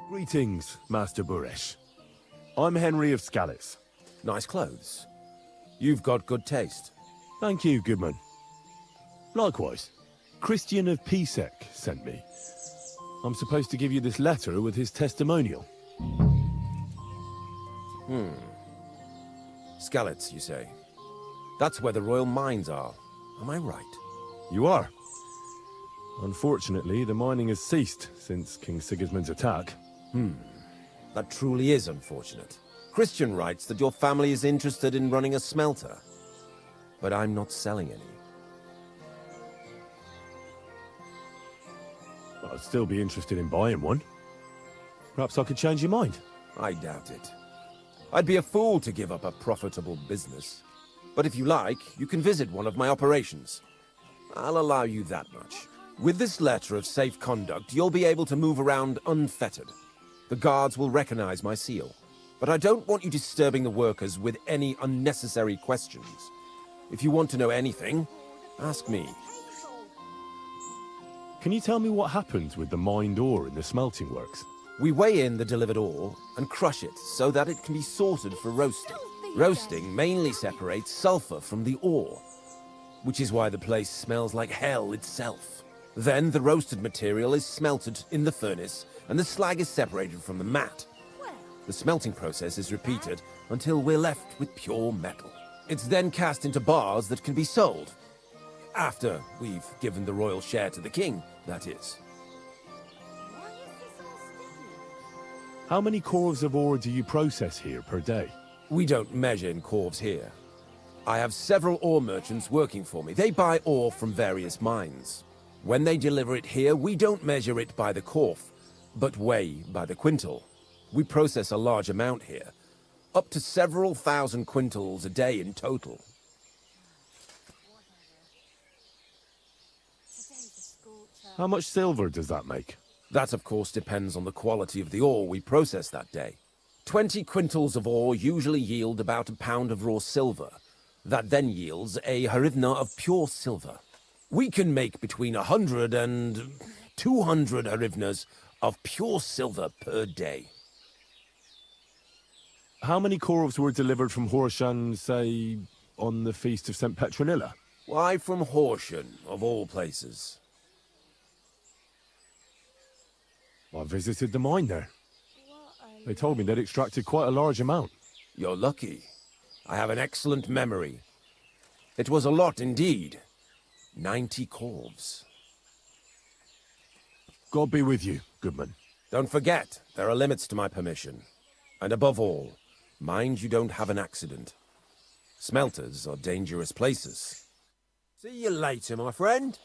Greetings, Master Buresh. I'm Henry of Scallis. Nice clothes. You've got good taste. Thank you, Goodman. Likewise, Christian of Pisek sent me. I'm supposed to give you this letter with his testimonial. Skalitz, you say? That's where the royal mines are. Am I right? You are. Unfortunately, the mining has ceased since King Sigismund's attack. That truly is unfortunate. Christian writes that your family is interested in running a smelter. But I'm not selling any. I'd still be interested in buying one. Perhaps I could change your mind. I doubt it. I'd be a fool to give up a profitable business. But if you like, you can visit one of my operations. I'll allow you that much. With this letter of safe conduct, you'll be able to move around unfettered. The guards will recognize my seal. But I don't want you disturbing the workers with any unnecessary questions. If you want to know anything, ask me. Can you tell me what happens with the mined ore in the smelting works? We weigh in the delivered ore and crush it so that it can be sorted for roasting. Roasting mainly separates sulfur from the ore, which is why the place smells like hell itself. Then the roasted material is smelted in the furnace and the slag is separated from the matte. The smelting process is repeated until we're left with pure metal. It's then cast into bars that can be sold. After we've given the royal share to the king, that is. How many corves of ore do you process here per day? We don't measure in corves here. I have several ore merchants working for me. They buy ore from various mines. When they deliver it here, we don't measure it by the corf, but weigh by the quintal. We process a large amount here, up to several thousand quintals a day in total. How much silver does that make? That, of course, depends on the quality of the ore we process that day. 20 quintals of ore usually yield about a pound of raw silver. That then yields a hryvnia of pure silver. We can make between 100 and 200 hryvnias of pure silver per day. How many corves were delivered from Horshan, say, on the Feast of St. Petronilla? Why from Horshan, of all places? I visited the mine there. They told me they'd extracted quite a large amount. You're lucky. I have an excellent memory. It was a lot indeed. 90 corves. God be with you, Goodman. Don't forget, there are limits to my permission. And above all, mind you don't have an accident. Smelters are dangerous places. See you later, my friend.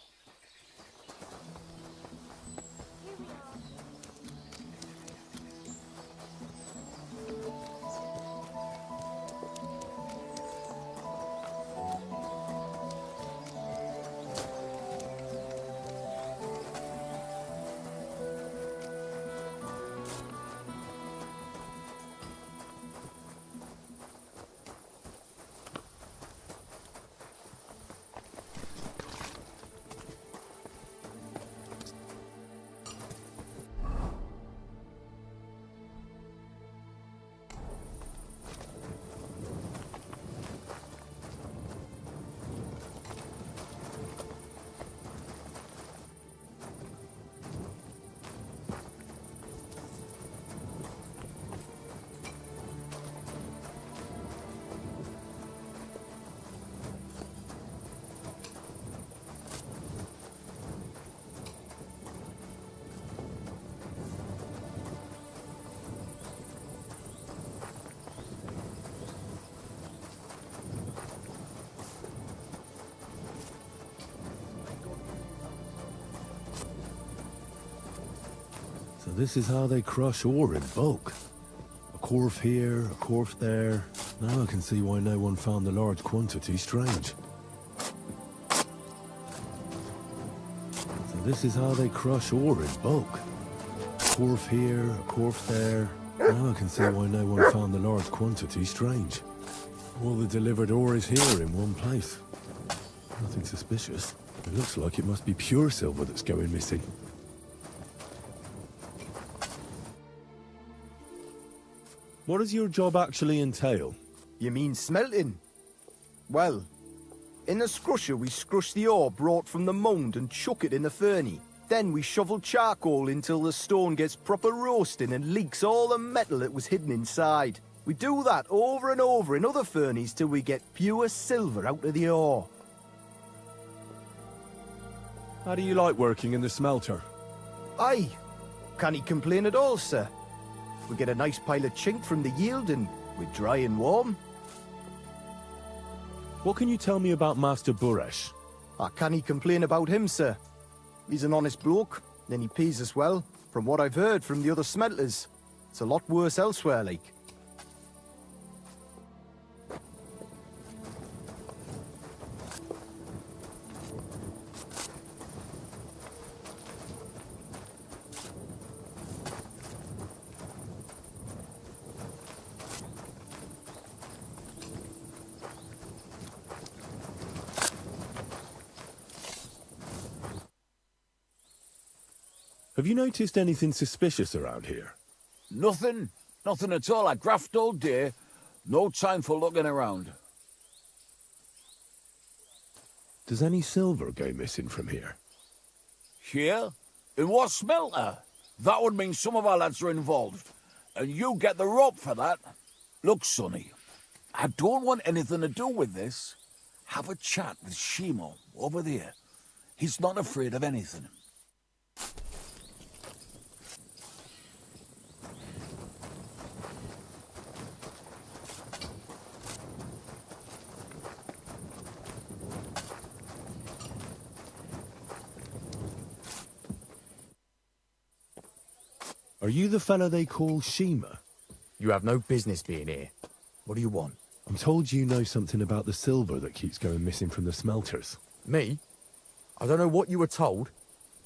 So this is how they crush ore in bulk. A corf here, a corf there. Now I can see why no one found the large quantity strange. So this is how they crush ore in bulk. A corf here, a corf there. Now I can see why no one found the large quantity strange. All the delivered ore is here in one place. Nothing suspicious. It looks like it must be pure silver that's going missing. What does your job actually entail? You mean smelting? Well, in the scrusher we scrush the ore brought from the mound and chuck it in the furnace. Then we shovel charcoal until the stone gets proper roasting and leaks all the metal that was hidden inside. We do that over and over in other furnaces till we get pure silver out of the ore. How do you like working in the smelter? Aye, can't complain at all, sir. We get a nice pile of chink from the yield and we're dry and warm. What can you tell me about Master Buresh? I can't complain about him, sir. He's an honest bloke, and he pays us well, from what I've heard from the other smelters. It's a lot worse elsewhere, like. Have you noticed anything suspicious around here? Nothing. Nothing at all. I graft all day. No time for looking around. Does any silver go missing from here? Here? In what smelter? That would mean some of our lads are involved. And you get the rope for that. Look, Sonny, I don't want anything to do with this. Have a chat with Shimo over there. He's not afraid of anything. Are you the fellow they call Shima? You have no business being here. What do you want? I'm told you know something about the silver that keeps going missing from the smelters. Me? I don't know what you were told.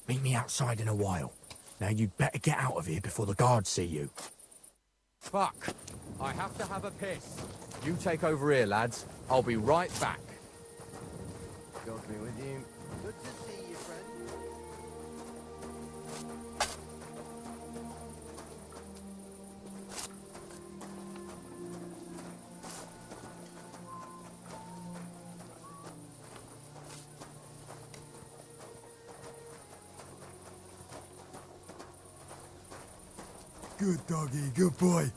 Meet me outside in a while. Now you'd better get out of here before the guards see you. Fuck. I have to have a piss. You take over here, lads. I'll be right back. God be with you. Good to see you, friend. Good doggy, good boy.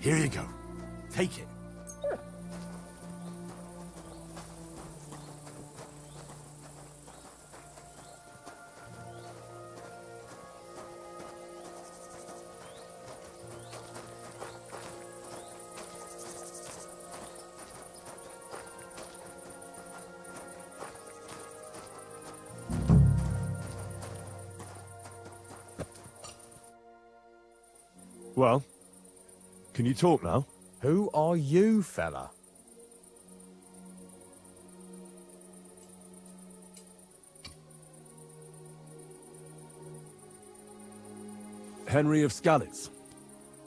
Here you go. Take it. Well, can you talk now? Who are you, fella? Henry of Skalitz.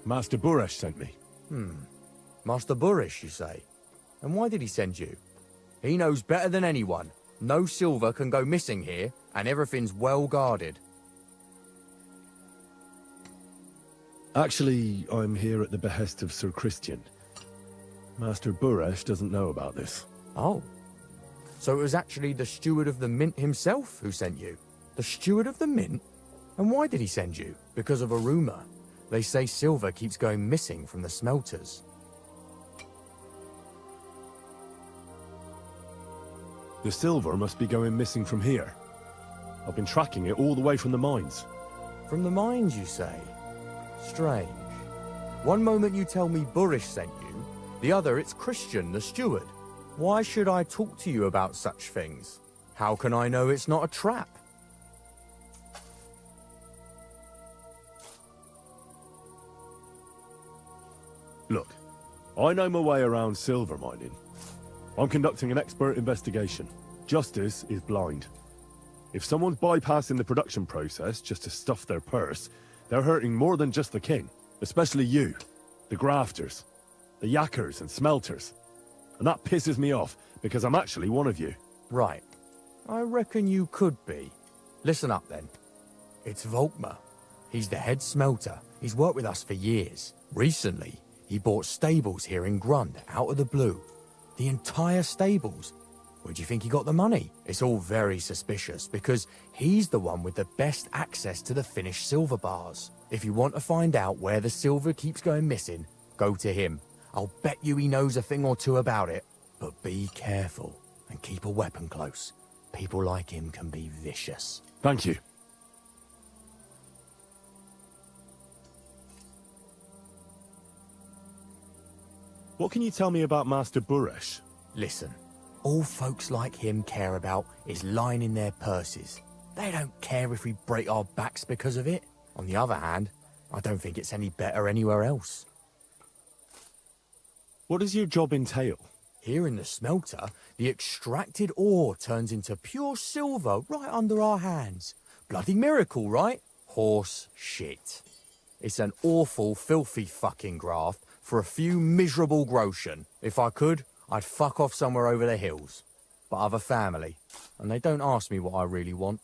Master Buresh sent me. Master Buresh, you say? And why did he send you? He knows better than anyone. No silver can go missing here, and everything's well guarded. Actually, I'm here at the behest of Sir Christian. Master Buresh doesn't know about this. Oh. So it was actually the steward of the mint himself who sent you? The steward of the mint? And why did he send you? Because of a rumor. They say silver keeps going missing from the smelters. The silver must be going missing from here. I've been tracking it all the way from the mines. From the mines, you say? Strange. One moment you tell me Buresh sent you, the other it's Christian, the steward. Why should I talk to you about such things? How can I know it's not a trap? Look, I know my way around silver mining. I'm conducting an expert investigation. Justice is blind. If someone's bypassing the production process just to stuff their purse, they're hurting more than just the king. Especially you, the grafters, the yakkers and smelters. and that pisses me off, because I'm actually one of you. Right. I reckon you could be. Listen up, then. It's Volkmar. He's the head smelter. He's worked with us for years. Recently, he bought stables here in Grund, out of the blue. The entire stables. Where do you think he got the money? It's all very suspicious, because he's the one with the best access to the finished silver bars. If you want to find out where the silver keeps going missing, go to him. I'll bet you he knows a thing or two about it. But be careful, and keep a weapon close. People like him can be vicious. Thank you. What can you tell me about Master Buresh? Listen, all folks like him care about is lining their purses. They don't care if we break our backs because of it. On the other hand, I don't think it's any better anywhere else. What does your job entail? Here in the smelter, the extracted ore turns into pure silver right under our hands. Bloody miracle, right? Horse shit. It's an awful, filthy fucking graft for a few miserable groschen. If I could, I'd fuck off somewhere over the hills. But I've a family, and they don't ask me what I really want.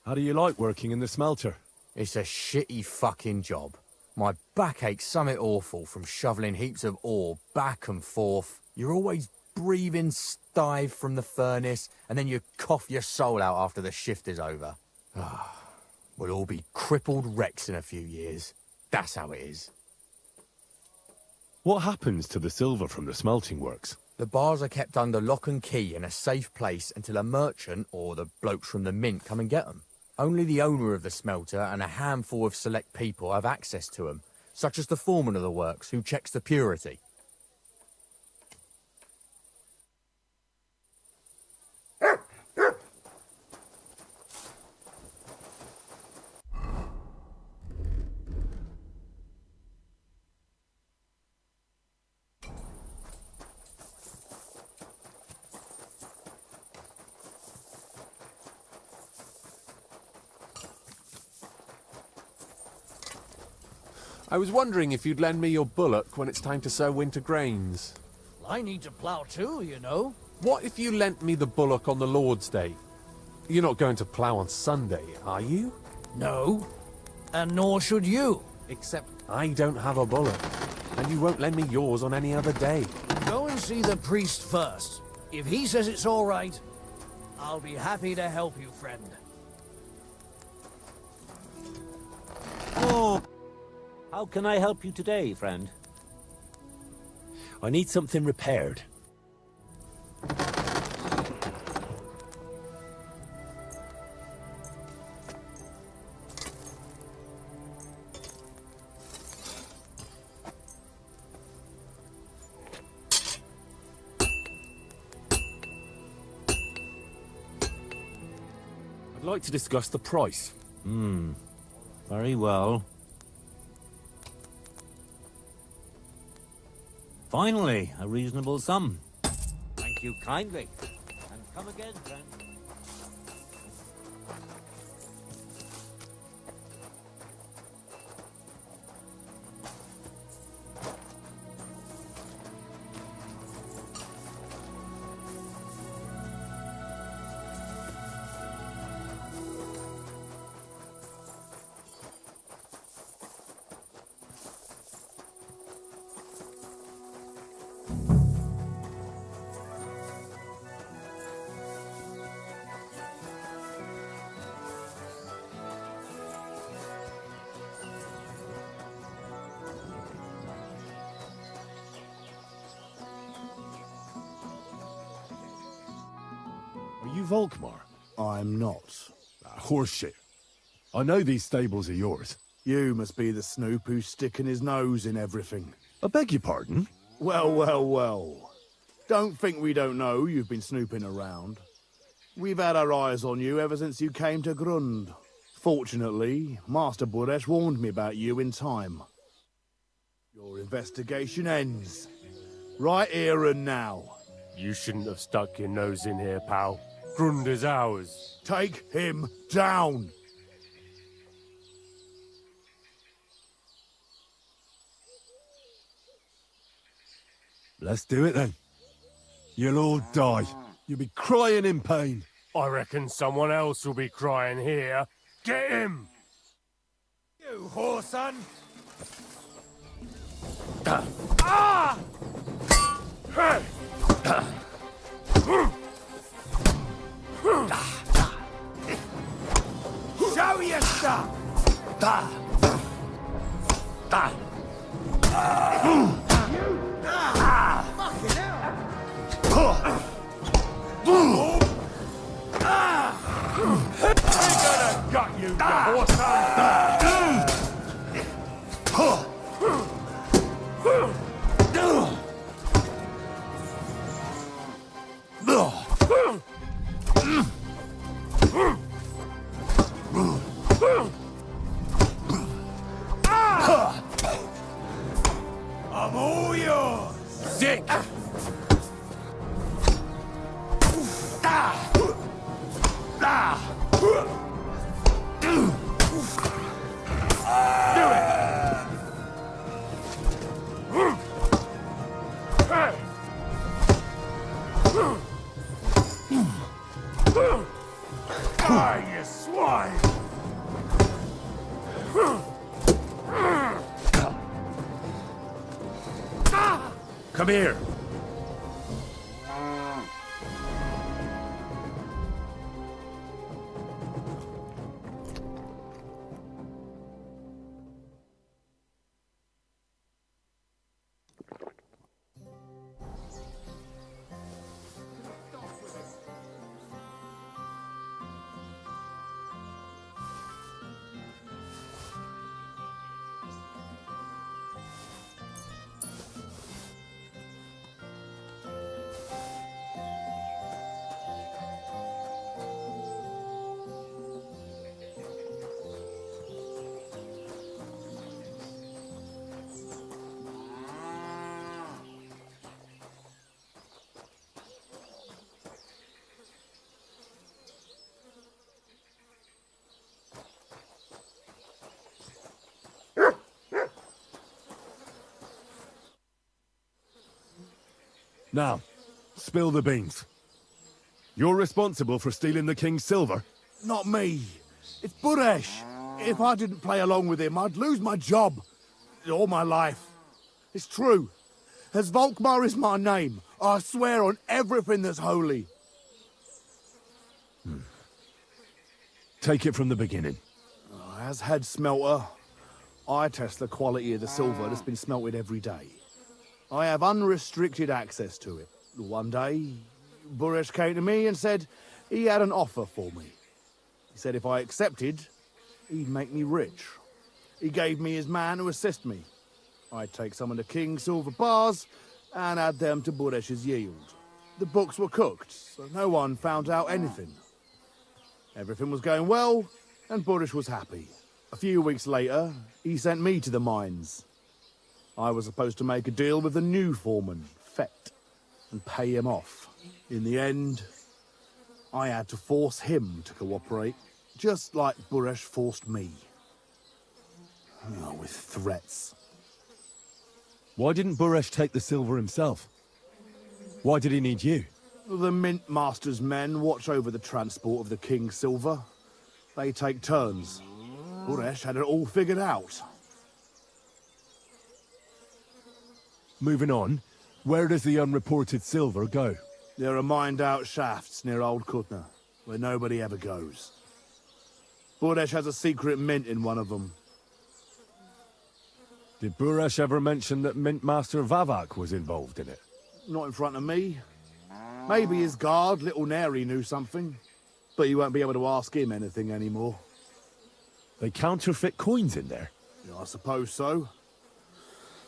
How do you like working in the smelter? It's a shitty fucking job. My back aches something awful from shoveling heaps of ore back and forth. You're always breathing stive from the furnace, and then you cough your soul out after the shift is over. We'll all be crippled wrecks in a few years. That's how it is. What happens to the silver from the smelting works? The bars are kept under lock and key in a safe place until a merchant or the blokes from the mint come and get them. Only the owner of the smelter and a handful of select people have access to them, such as the foreman of the works, who checks the purity. I was wondering if you'd lend me your bullock when it's time to sow winter grains. I need to plough too, you know. What if you lent me the bullock on the Lord's Day? You're not going to plough on Sunday, are you? No, and nor should you. Except I don't have a bullock, and you won't lend me yours on any other day. Go and see the priest first. If he says it's all right, I'll be happy to help you, friend. Oh, how can I help you today, friend? I need something repaired. I'd like to discuss the price. Very well. Finally, a reasonable sum. Thank you kindly. And come again, friend. Are you Volkmar? I'm not. Horseshit. I know these stables are yours. You must be the snoop who's sticking his nose in everything. I beg your pardon? Well, well, well. Don't think we don't know you've been snooping around. We've had our eyes on you ever since you came to Grund. Fortunately, Master Buresh warned me about you in time. Your investigation ends. Right here and now. You shouldn't have stuck your nose in here, pal. Grund is ours. Take him down! Let's do it then. You'll all die. You'll be crying in pain. I reckon someone else will be crying here. Get him! You whoreson! Show your stuff! Got you, whoreson! I'm all yours! Sick! Die, you swine! Come here! Now, spill the beans. You're responsible for stealing the king's silver? Not me. It's Buresh. If I didn't play along with him, I'd lose my job. All my life. It's true. As Volkmar is my name, I swear on everything that's holy. Take it from the beginning. As head smelter, I test the quality of the silver that's been smelted every day. I have unrestricted access to it. One day, Buresh came to me and said he had an offer for me. He said if I accepted, he'd make me rich. He gave me his man to assist me. I'd take some of the king's silver bars and add them to Buresh's yield. The books were cooked, so no one found out anything. Everything was going well, and Buresh was happy. A few weeks later, he sent me to the mines. I was supposed to make a deal with the new foreman, Fett, and pay him off. In the end, I had to force him to cooperate, just like Buresh forced me. With threats. Why didn't Buresh take the silver himself? Why did he need you? The Mint Master's men watch over the transport of the king's silver. They take turns. Buresh had it all figured out. Moving on, where does the unreported silver go? There are mined-out shafts near Old Kutna, where nobody ever goes. Buresh has a secret mint in one of them. Did Buresh ever mention that Mint Master Vavak was involved in it? Not in front of me. Maybe his guard, Little Neri, knew something. But you won't be able to ask him anything anymore. They counterfeit coins in there? Yeah, I suppose so.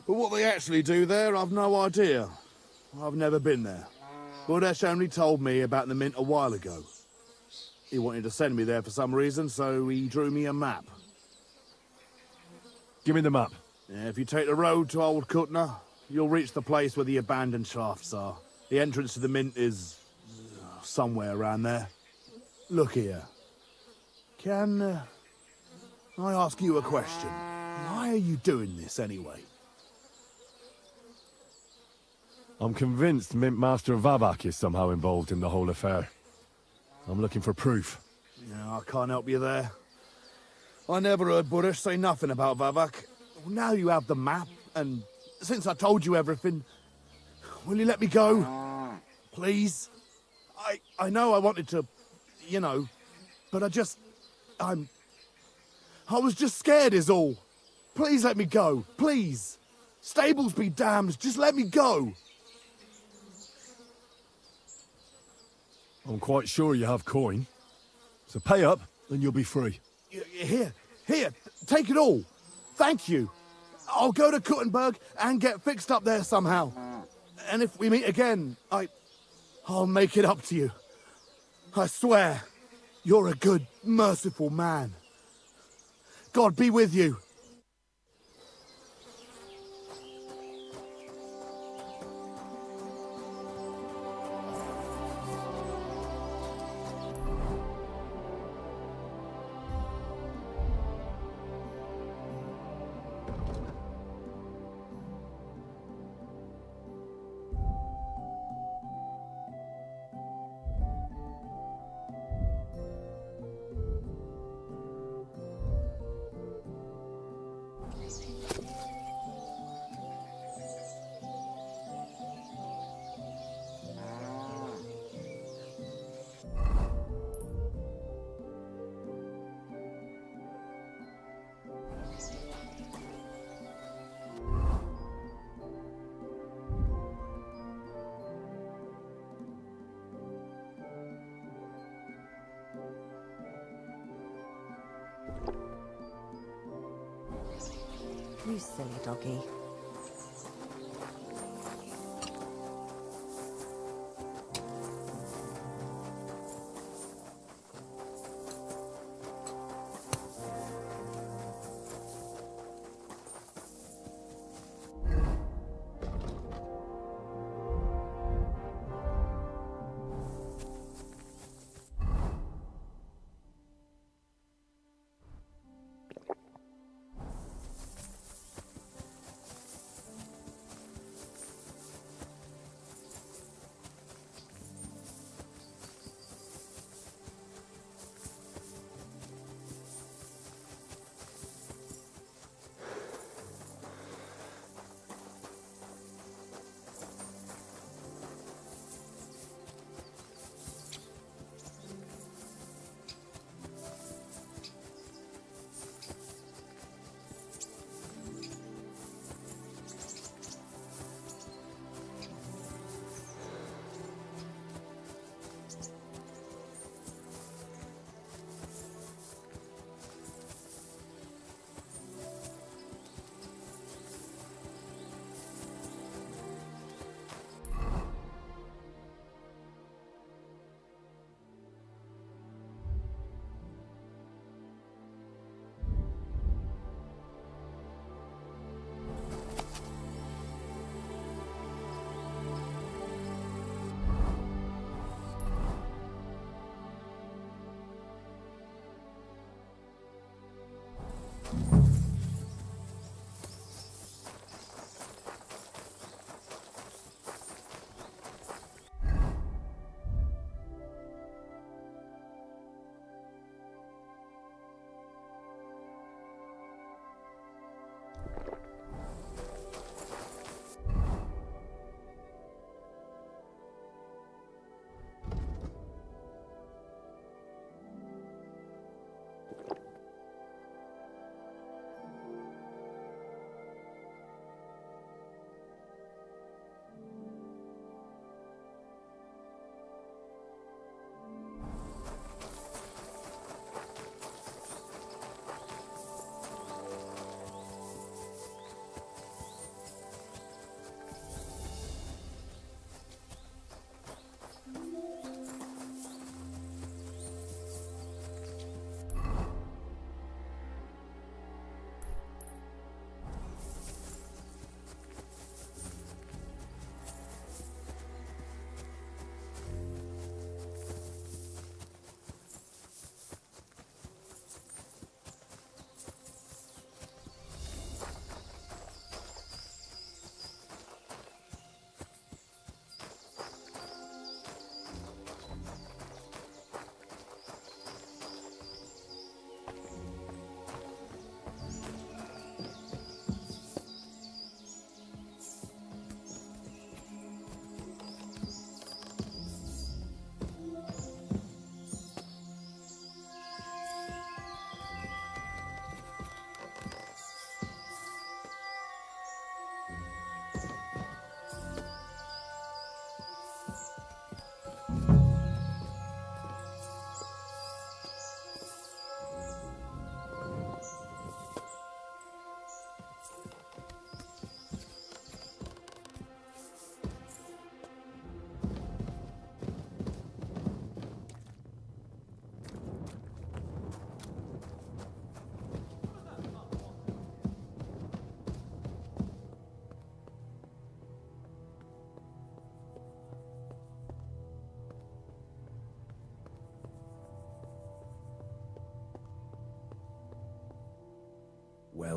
But what they actually do there, I've no idea. I've never been there. Buresh only told me about the mint a while ago. He wanted to send me there for some reason, so he drew me a map. Give me the map. Yeah, if you take the road to Old Kutna, you'll reach the place where the abandoned shafts are. The entrance to the mint is somewhere around there. Look here. Can I ask you a question? Why are you doing this anyway? I'm convinced Mint Master Vavak is somehow involved in the whole affair. I'm looking for proof. Yeah, I can't help you there. I never heard Buresh say nothing about Vavak. Now you have the map, and since I told you everything, will you let me go? Please? I know I wanted to, you know, but I was just scared is all. Please let me go, please. Stables be damned, just let me go. I'm quite sure you have coin. So pay up, and you'll be free. Here, take it all. Thank you. I'll go to Kuttenberg and get fixed up there somehow. And if we meet again, I'll make it up to you. I swear, you're a good, merciful man. God be with you. You silly doggy.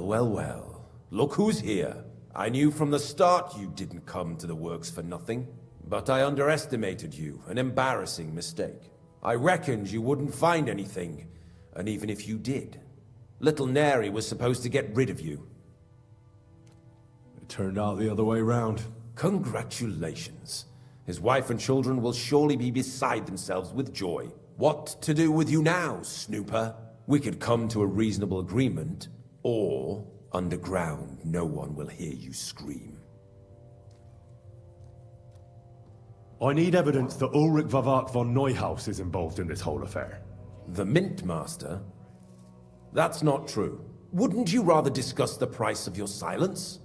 Well, well, well. Look who's here. I knew from the start you didn't come to the works for nothing. But I underestimated you, an embarrassing mistake. I reckoned you wouldn't find anything, and even if you did, little Neri was supposed to get rid of you. It turned out the other way round. Congratulations. His wife and children will surely be beside themselves with joy. What to do with you now, snooper? We could come to a reasonable agreement, or underground no one will hear you scream. I need evidence that Ulrich Vavak von Neuhaus is involved in this whole affair. The Mint Master? That's not true. Wouldn't you rather discuss the price of your silence?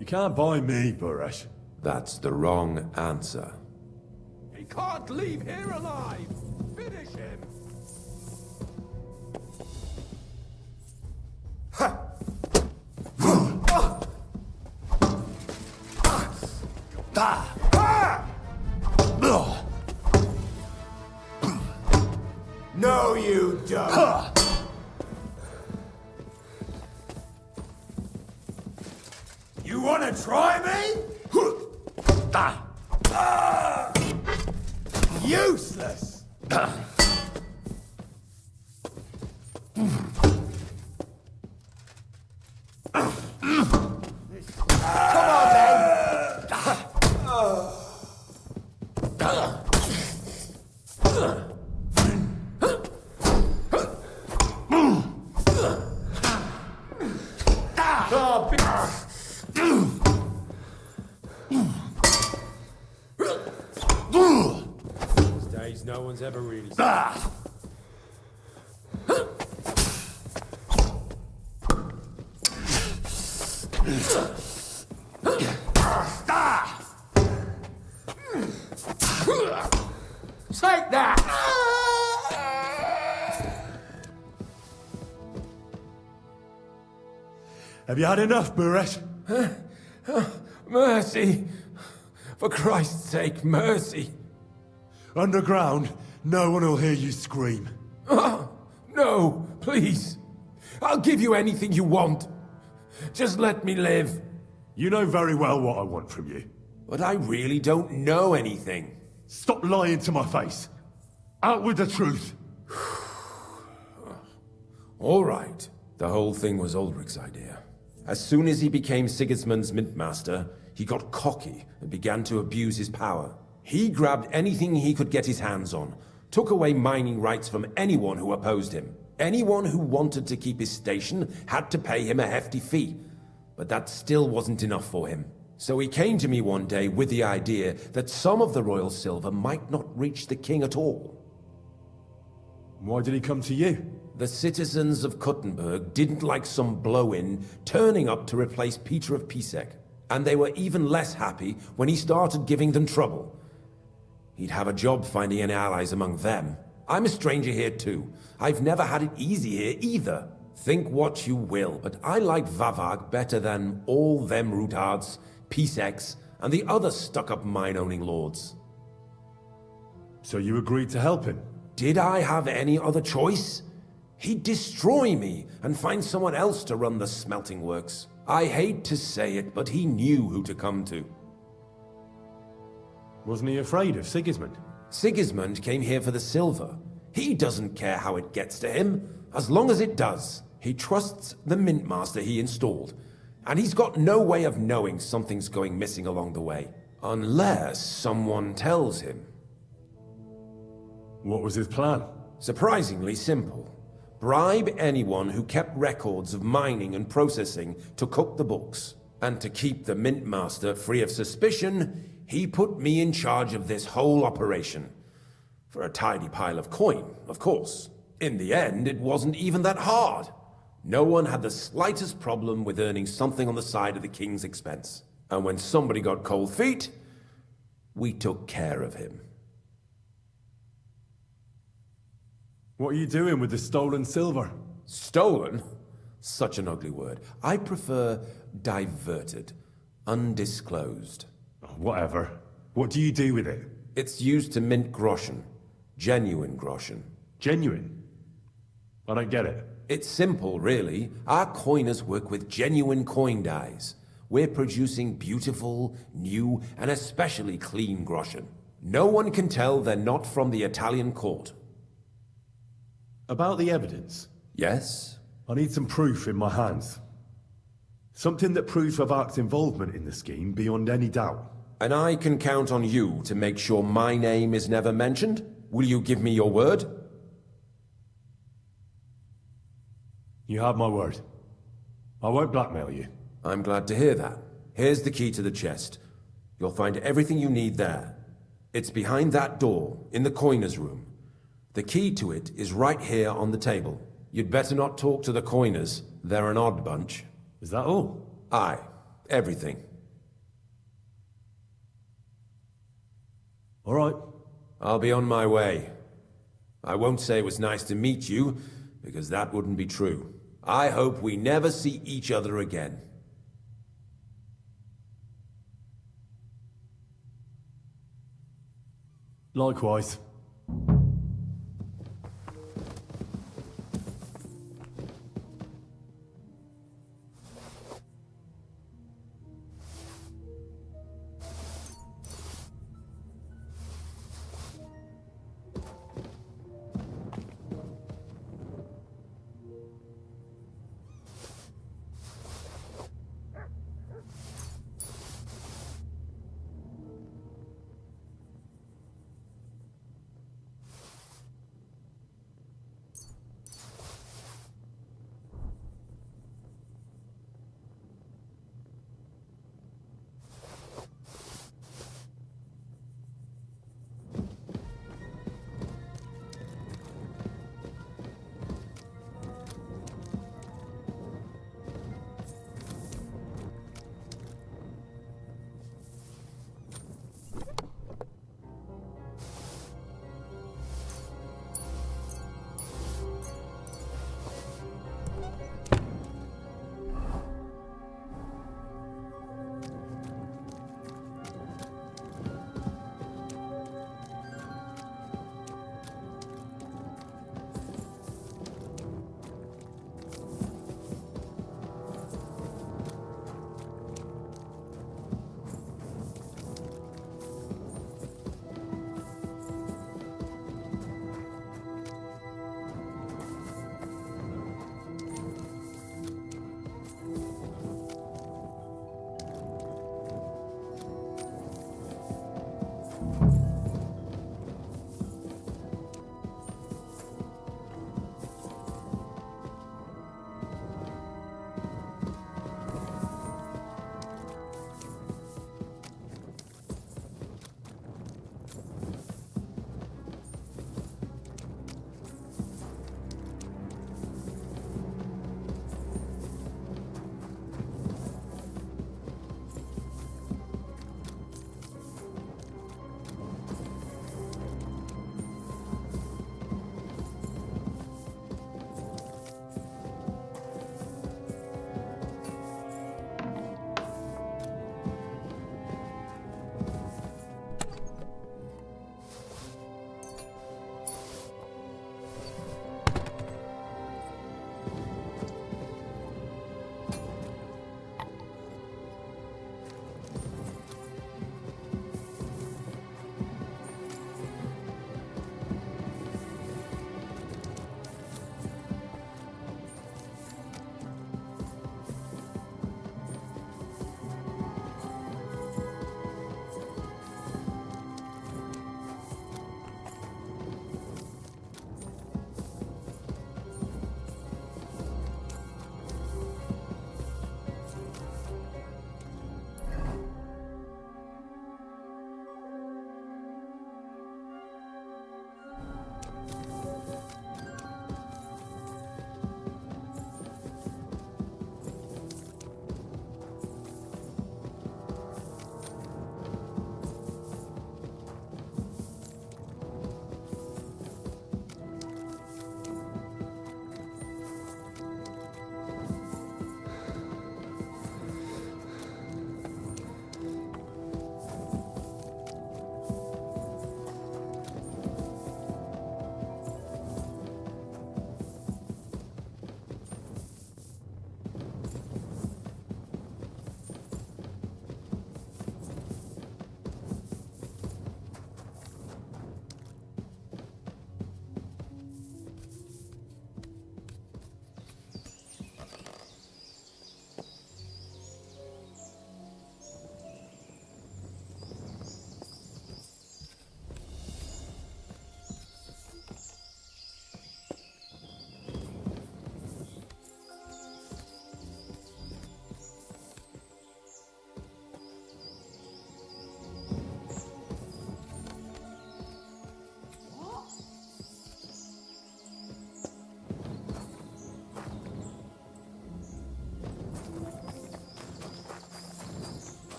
You can't buy me, Buresh. That's the wrong answer. He can't leave here alive! Finish him! No, you don't! You wanna try me? Useless! These days, no one's ever really... Take that! Have you had enough, Buresh? Mercy! For Christ's sake, mercy! Underground, no one will hear you scream. No, please. I'll give you anything you want. Just let me live. You know very well what I want from you. But I really don't know anything. Stop lying to my face. Out with the truth. All right. The whole thing was Ulrich's idea. As soon as he became Sigismund's Mint Master, he got cocky and began to abuse his power. He grabbed anything he could get his hands on, took away mining rights from anyone who opposed him. Anyone who wanted to keep his station had to pay him a hefty fee. But that still wasn't enough for him. So he came to me one day with the idea that some of the royal silver might not reach the king at all. Why did he come to you? The citizens of Kuttenberg didn't like some blow-in turning up to replace Peter of Pisek, and they were even less happy when he started giving them trouble. He'd have a job finding any allies among them. I'm a stranger here too. I've never had it easy here either. Think what you will, but I like Vavag better than all them Rutards, Piseks, and the other stuck-up mine-owning lords. So you agreed to help him? Did I have any other choice? He'd destroy me and find someone else to run the smelting works. I hate to say it, but he knew who to come to. Wasn't he afraid of Sigismund? Sigismund came here for the silver. He doesn't care how it gets to him, as long as it does. He trusts the Mint Master he installed, and he's got no way of knowing something's going missing along the way. Unless someone tells him. What was his plan? Surprisingly simple. Bribe anyone who kept records of mining and processing to cook the books. And to keep the Mint Master free of suspicion, he put me in charge of this whole operation. For a tidy pile of coin, of course. In the end, it wasn't even that hard. No one had the slightest problem with earning something on the side of the king's expense. And when somebody got cold feet, we took care of him. What are you doing with the stolen silver? Stolen? Such an ugly word. I prefer diverted, undisclosed. Whatever. What do you do with it? It's used to mint groschen. Genuine groschen. Genuine? I don't get it. It's simple, really. Our coiners work with genuine coin dies. We're producing beautiful, new, and especially clean groschen. No one can tell they're not from the Italian court. About the evidence. Yes? I need some proof in my hands. Something that proves Vavark's involvement in the scheme beyond any doubt. And I can count on you to make sure my name is never mentioned? Will you give me your word? You have my word. I won't blackmail you. I'm glad to hear that. Here's the key to the chest. You'll find everything you need there. It's behind that door, in the coiner's room. The key to it is right here on the table. You'd better not talk to the coiners. They're an odd bunch. Is that all? Aye. Everything. All right. I'll be on my way. I won't say it was nice to meet you, because that wouldn't be true. I hope we never see each other again. Likewise.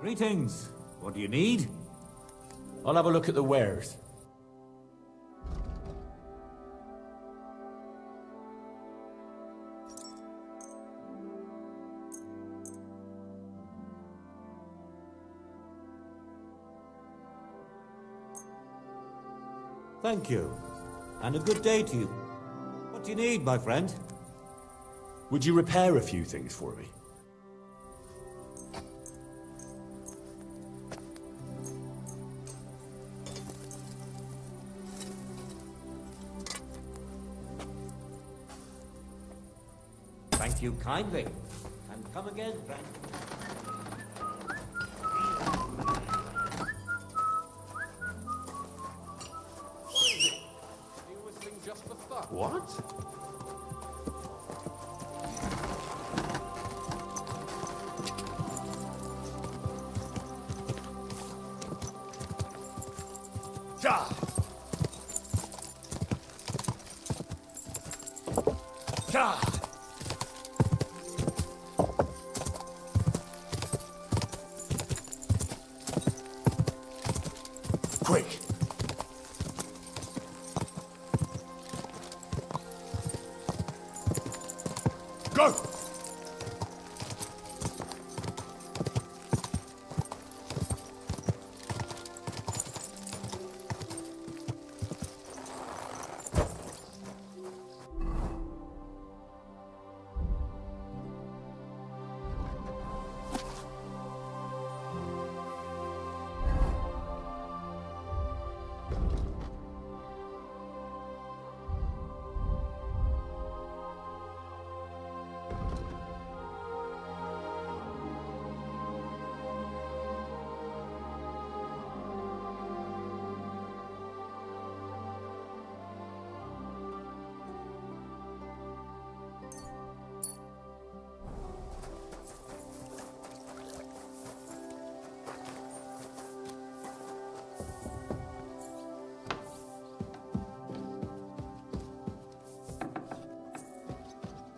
Greetings. What do you need? I'll have a look at the wares. Thank you. And a good day to you. What do you need, my friend? Would you repair a few things for me? Thank you kindly. And come again, friend. What? Ja! Ja! Quick! Go!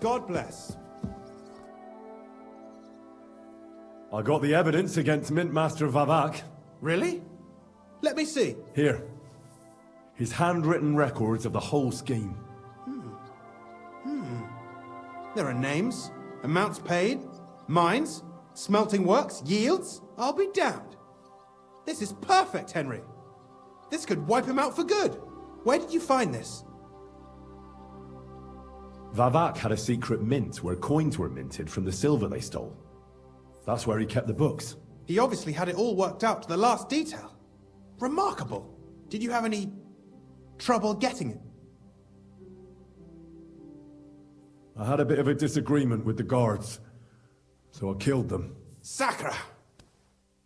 God bless. I got the evidence against Mint Master Vavak. Really? Let me see. Here. His handwritten records of the whole scheme. There are names, amounts paid, mines, smelting works, yields. I'll be damned. This is perfect, Henry. This could wipe him out for good. Where did you find this? Vavak had a secret mint where coins were minted from the silver they stole. That's where he kept the books. He obviously had it all worked out to the last detail. Remarkable. Did you have any trouble getting it? I had a bit of a disagreement with the guards, so I killed them. Sacre!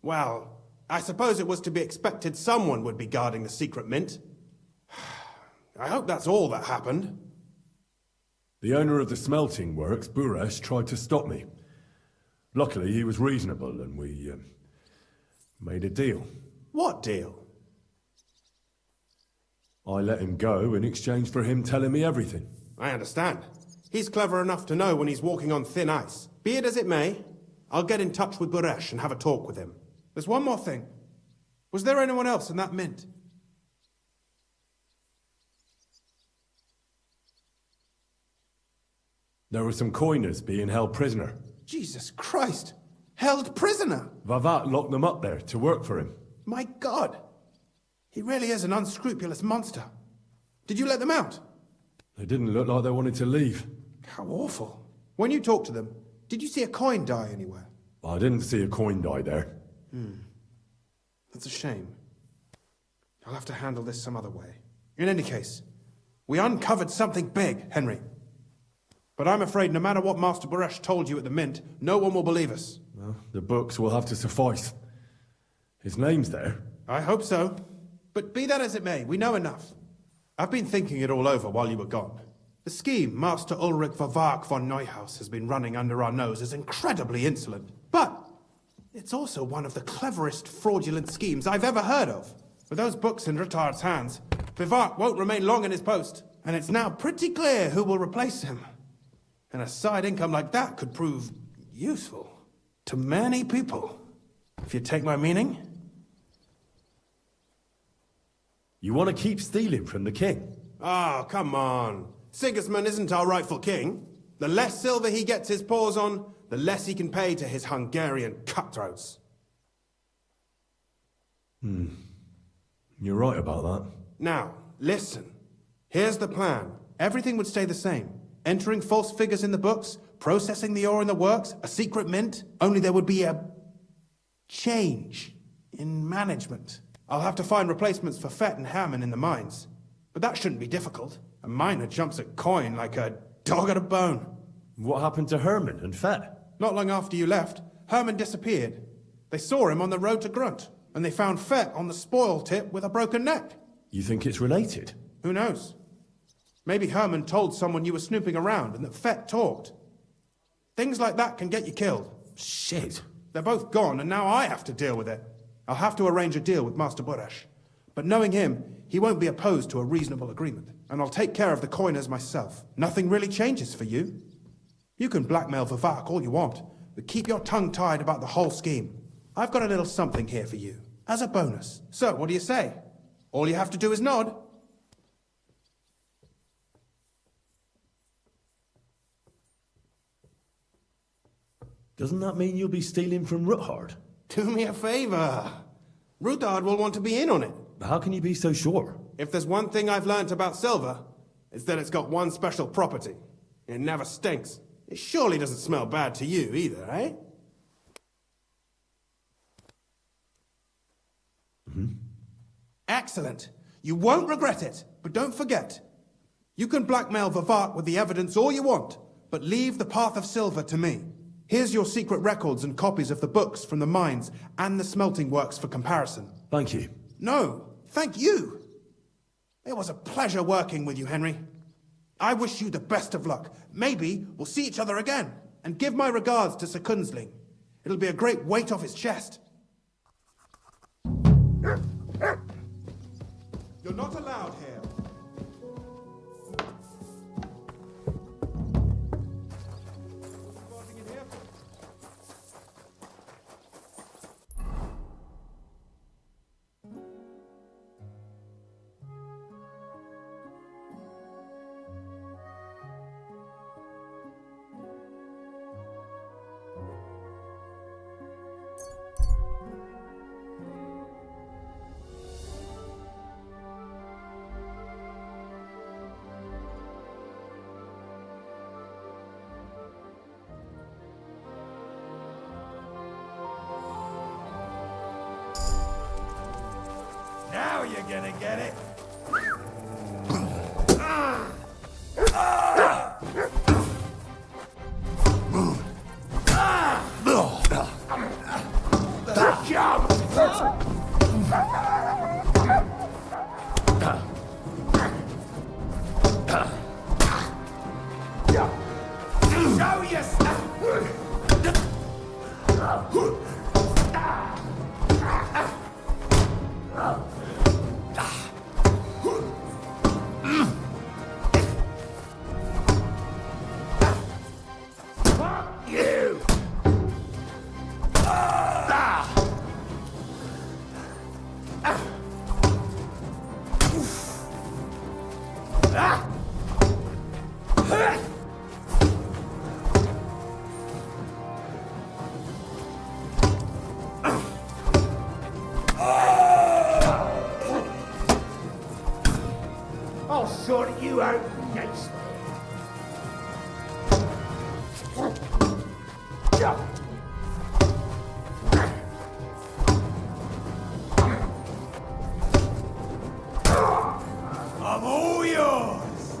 Well, I suppose it was to be expected someone would be guarding the secret mint. I hope that's all that happened. The owner of the smelting works, Buresh, tried to stop me. Luckily, he was reasonable, and we made a deal. What deal? I let him go in exchange for him telling me everything. I understand. He's clever enough to know when he's walking on thin ice. Be it as it may, I'll get in touch with Buresh and have a talk with him. There's one more thing. Was there anyone else in that mint? There were some coiners being held prisoner. Jesus Christ! Held prisoner! Vavak locked them up there to work for him. My God! He really is an unscrupulous monster. Did you let them out? They didn't look like they wanted to leave. How awful. When you talked to them, did you see a coin die anywhere? I didn't see a coin die there. That's a shame. I'll have to handle this some other way. In any case, we uncovered something big, Henry. But I'm afraid no matter what Master Buresh told you at the Mint, no one will believe us. Well, the books will have to suffice. His name's there. I hope so. But be that as it may, we know enough. I've been thinking it all over while you were gone. The scheme Master Ulrich Vavak von Neuhaus has been running under our nose is incredibly insolent. But it's also one of the cleverest fraudulent schemes I've ever heard of. With those books in Rittard's hands, Vivak won't remain long in his post. And it's now pretty clear who will replace him. And a side income like that could prove useful to many people. if you take my meaning. You want to keep stealing from the king? Oh, come on. Sigismund isn't our rightful king. The less silver he gets his paws on, the less he can pay to his Hungarian cutthroats. You're right about that. Now, listen. Here's the plan. Everything would stay the same. Entering false figures in the books, processing the ore in the works, a secret mint. Only there would be a change in management. I'll have to find replacements for Fett and Herman in the mines. But that shouldn't be difficult. A miner jumps at coin like a dog at a bone. What happened to Herman and Fett? Not long after you left, Herman disappeared. They saw him on the road to Grunt, and they found Fett on the spoil tip with a broken neck. You think it's related? Who knows? Maybe Herman told someone you were snooping around and that Fett talked. Things like that can get you killed. Shit. They're both gone, and now I have to deal with it. I'll have to arrange a deal with Master Buresh. But knowing him, he won't be opposed to a reasonable agreement. And I'll take care of the coiners myself. Nothing really changes for you. You can blackmail Vivak all you want, but keep your tongue tied about the whole scheme. I've got a little something here for you, as a bonus. So, what do you say? All you have to do is nod. Doesn't that mean you'll be stealing from Ruthard? Do me a favor. Ruthard will want to be in on it. How can you be so sure? If there's one thing I've learnt about silver, it's that it's got one special property. It never stinks. It surely doesn't smell bad to you either, eh? Excellent. You won't regret it, but don't forget. You can blackmail Vivak with the evidence all you want, but leave the path of silver to me. Here's your secret records and copies of the books from the mines and the smelting works for comparison. Thank you. No, thank you. It was a pleasure working with you, Henry. I wish you the best of luck. Maybe we'll see each other again. And give my regards to Sir Kunzling. It'll be a great weight off his chest. You're not allowed here. Now you're gonna get it. Show yourself! I'll sort you out nicely. I'm all yours.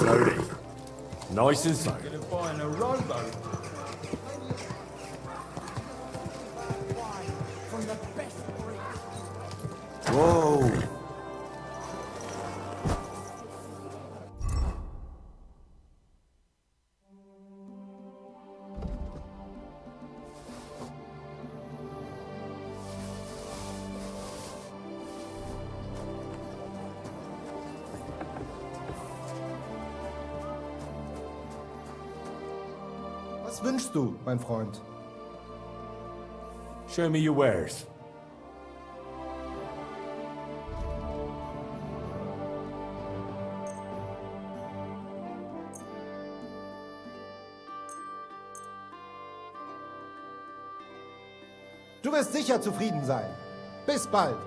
slowly. Nice and slow. Buying a rowboat. Whoa! Was wünschst du, mein Freund? Show me your wares. Du wirst sicher zufrieden sein. Bis bald.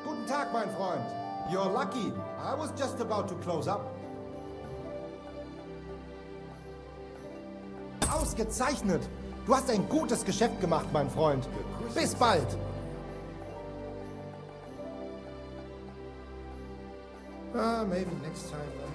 Guten Tag, mein Freund. You're lucky. I was just about to close up. Ausgezeichnet. Du hast ein gutes Geschäft gemacht, mein Freund. Bis bald. Maybe next time then.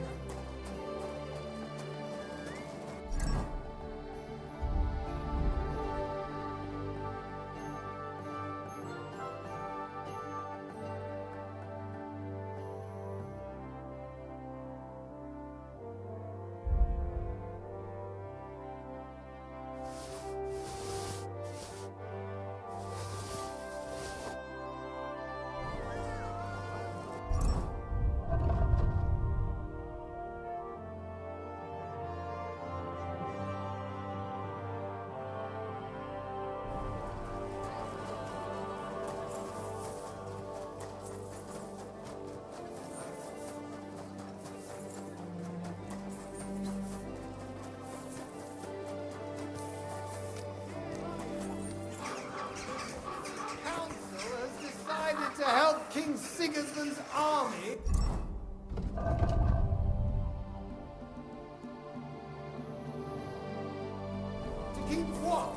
To help King Sigismund's army. To keep watch.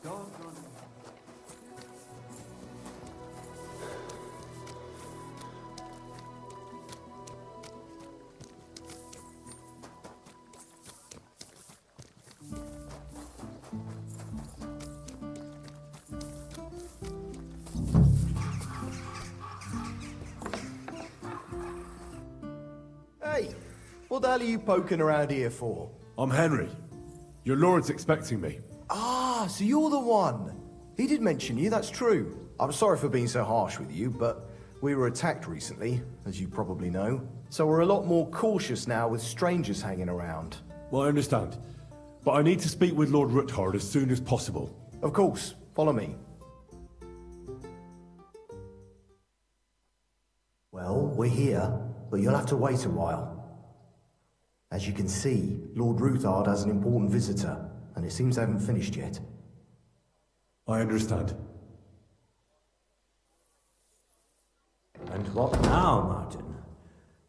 So Hey, what the hell are you poking around here for? I'm Henry. Your lord's expecting me. Ah, so you're the one. He did mention you, that's true. I'm sorry for being so harsh with you, but we were attacked recently, as you probably know. So we're a lot more cautious now with strangers hanging around. Well, I understand. But I need to speak with Lord Ruthard as soon as possible. Of course, follow me. Well, we're here, but you'll have to wait a while. As you can see, Lord Ruthard has an important visitor, and it seems they haven't finished yet. I understand. And what now, Martin?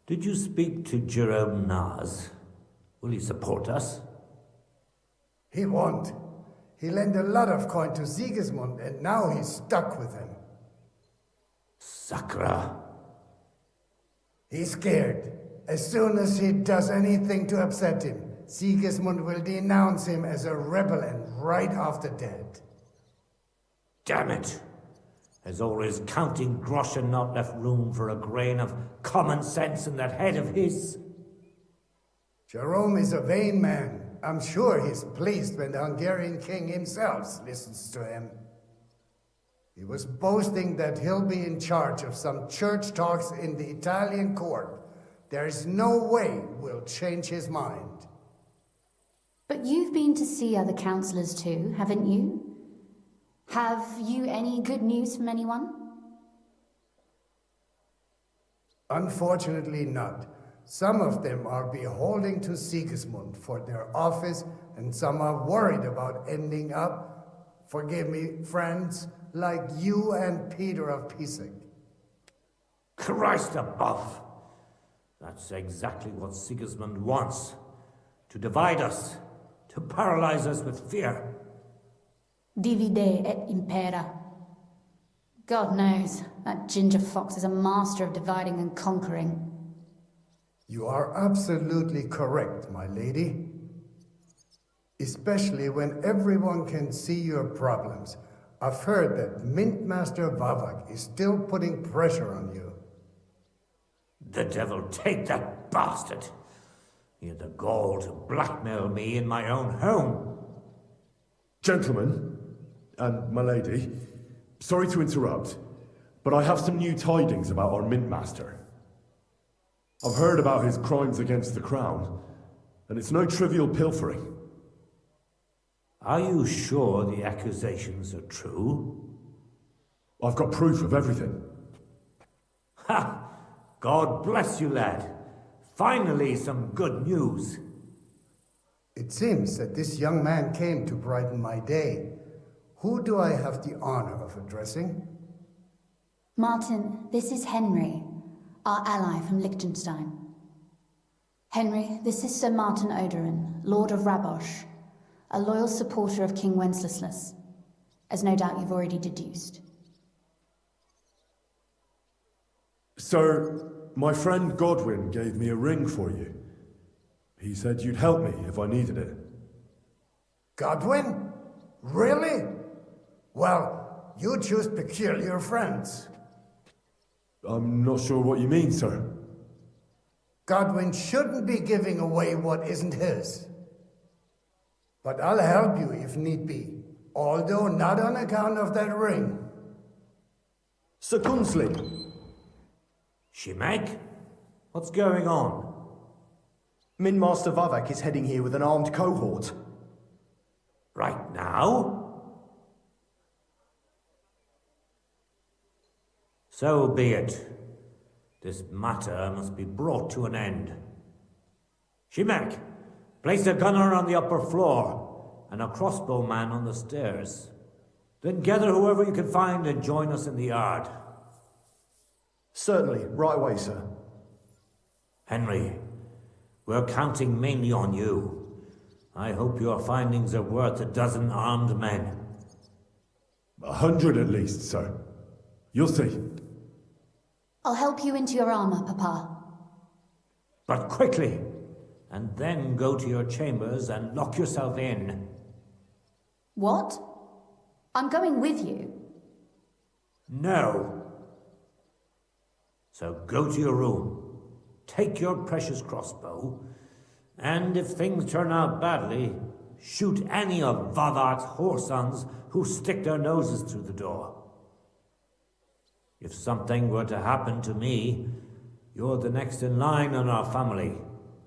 Did you speak to Jerome Naz? Will he support us? He won't. He lent a lot of coin to Sigismund, and now he's stuck with him. Sakra. He's scared. As soon as he does anything to upset him, Sigismund will denounce him as a rebel and right after dead. Damn it! Has all his counting groschen not left room for a grain of common sense in that head of his? Jerome is a vain man. I'm sure he's pleased when the Hungarian king himself listens to him. He was boasting that he'll be in charge of some church talks in the Italian court. There's no way we'll change his mind. But you've been to see other councillors too, haven't you? Have you any good news from anyone? Unfortunately not. Some of them are beholden to Sigismund for their office, and some are worried about ending up, forgive me, friends, like you and Peter of Pisek. Christ above! That's exactly what Sigismund wants. To divide us, to paralyze us with fear. Divide et impera. God knows, that ginger fox is a master of dividing and conquering. You are absolutely correct, my lady. Especially when everyone can see your problems. I've heard that Mint Master Vavak is still putting pressure on you. The devil take that bastard! He had the gall to blackmail me in my own home. Gentlemen, and my lady, sorry to interrupt, but I have some new tidings about our Mint Master. I've heard about his crimes against the crown, and it's no trivial pilfering. Are you sure the accusations are true? I've got proof of everything. Ha! God bless you, lad. Finally, some good news. It seems that this young man came to brighten my day. Who do I have the honor of addressing? Martin, this is Henry, our ally from Liechtenstein. Henry, this is Sir Martin Odorin, Lord of Rabosh, a loyal supporter of King Wenceslas, as no doubt you've already deduced. Sir, my friend Godwin gave me a ring for you. He said you'd help me if I needed it. Godwin? Really? Well, you choose peculiar friends. I'm not sure what you mean, sir. Godwin shouldn't be giving away what isn't his. But I'll help you if need be, although not on account of that ring. Sir Gunsley. Shimek? What's going on? Min Master Vavak is heading here with an armed cohort. Right now? So be it. This matter must be brought to an end. Shimek, place a gunner on the upper floor and a crossbowman on the stairs. Then gather whoever you can find and join us in the yard. Certainly, right away, sir. Henry, we're counting mainly on you. I hope your findings are worth 12 armed men. 100 at least, sir. You'll see. I'll help you into your armor, Papa. But quickly, and then go to your chambers and lock yourself in. What? I'm going with you. No. So go to your room, take your precious crossbow, and if things turn out badly, shoot any of Vavak's whoresons who stick their noses through the door. If something were to happen to me, you're the next in line in our family.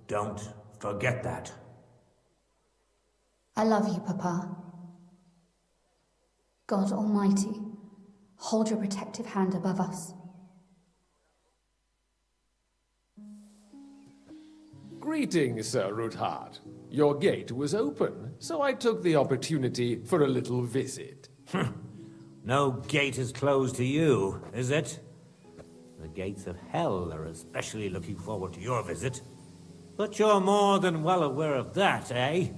Don't forget that. I love you, Papa. God Almighty, hold your protective hand above us. Greetings, Sir Ruthard. Your gate was open, so I took the opportunity for a little visit. No gate is closed to you, is it? The gates of hell are especially looking forward to your visit. But you're more than well aware of that, eh?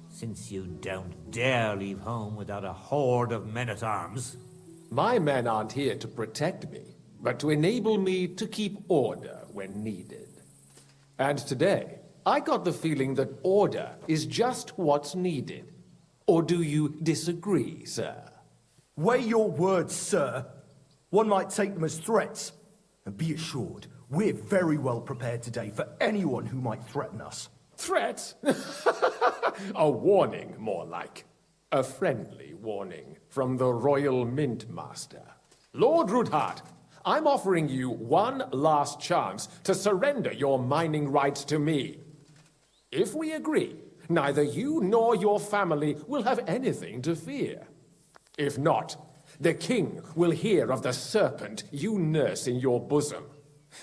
Since you don't dare leave home without a horde of men-at-arms. My men aren't here to protect me, but to enable me to keep order when needed. And today, I got the feeling that order is just what's needed. Or do you disagree, sir? Weigh your words, sir. One might take them as threats. And be assured, we're very well prepared today for anyone who might threaten us. Threat? A warning, more like. A friendly warning from the Royal Mint Master. Lord Ruthard, I'm offering you one last chance to surrender your mining rights to me. If we agree, neither you nor your family will have anything to fear. If not, the king will hear of the serpent you nurse in your bosom.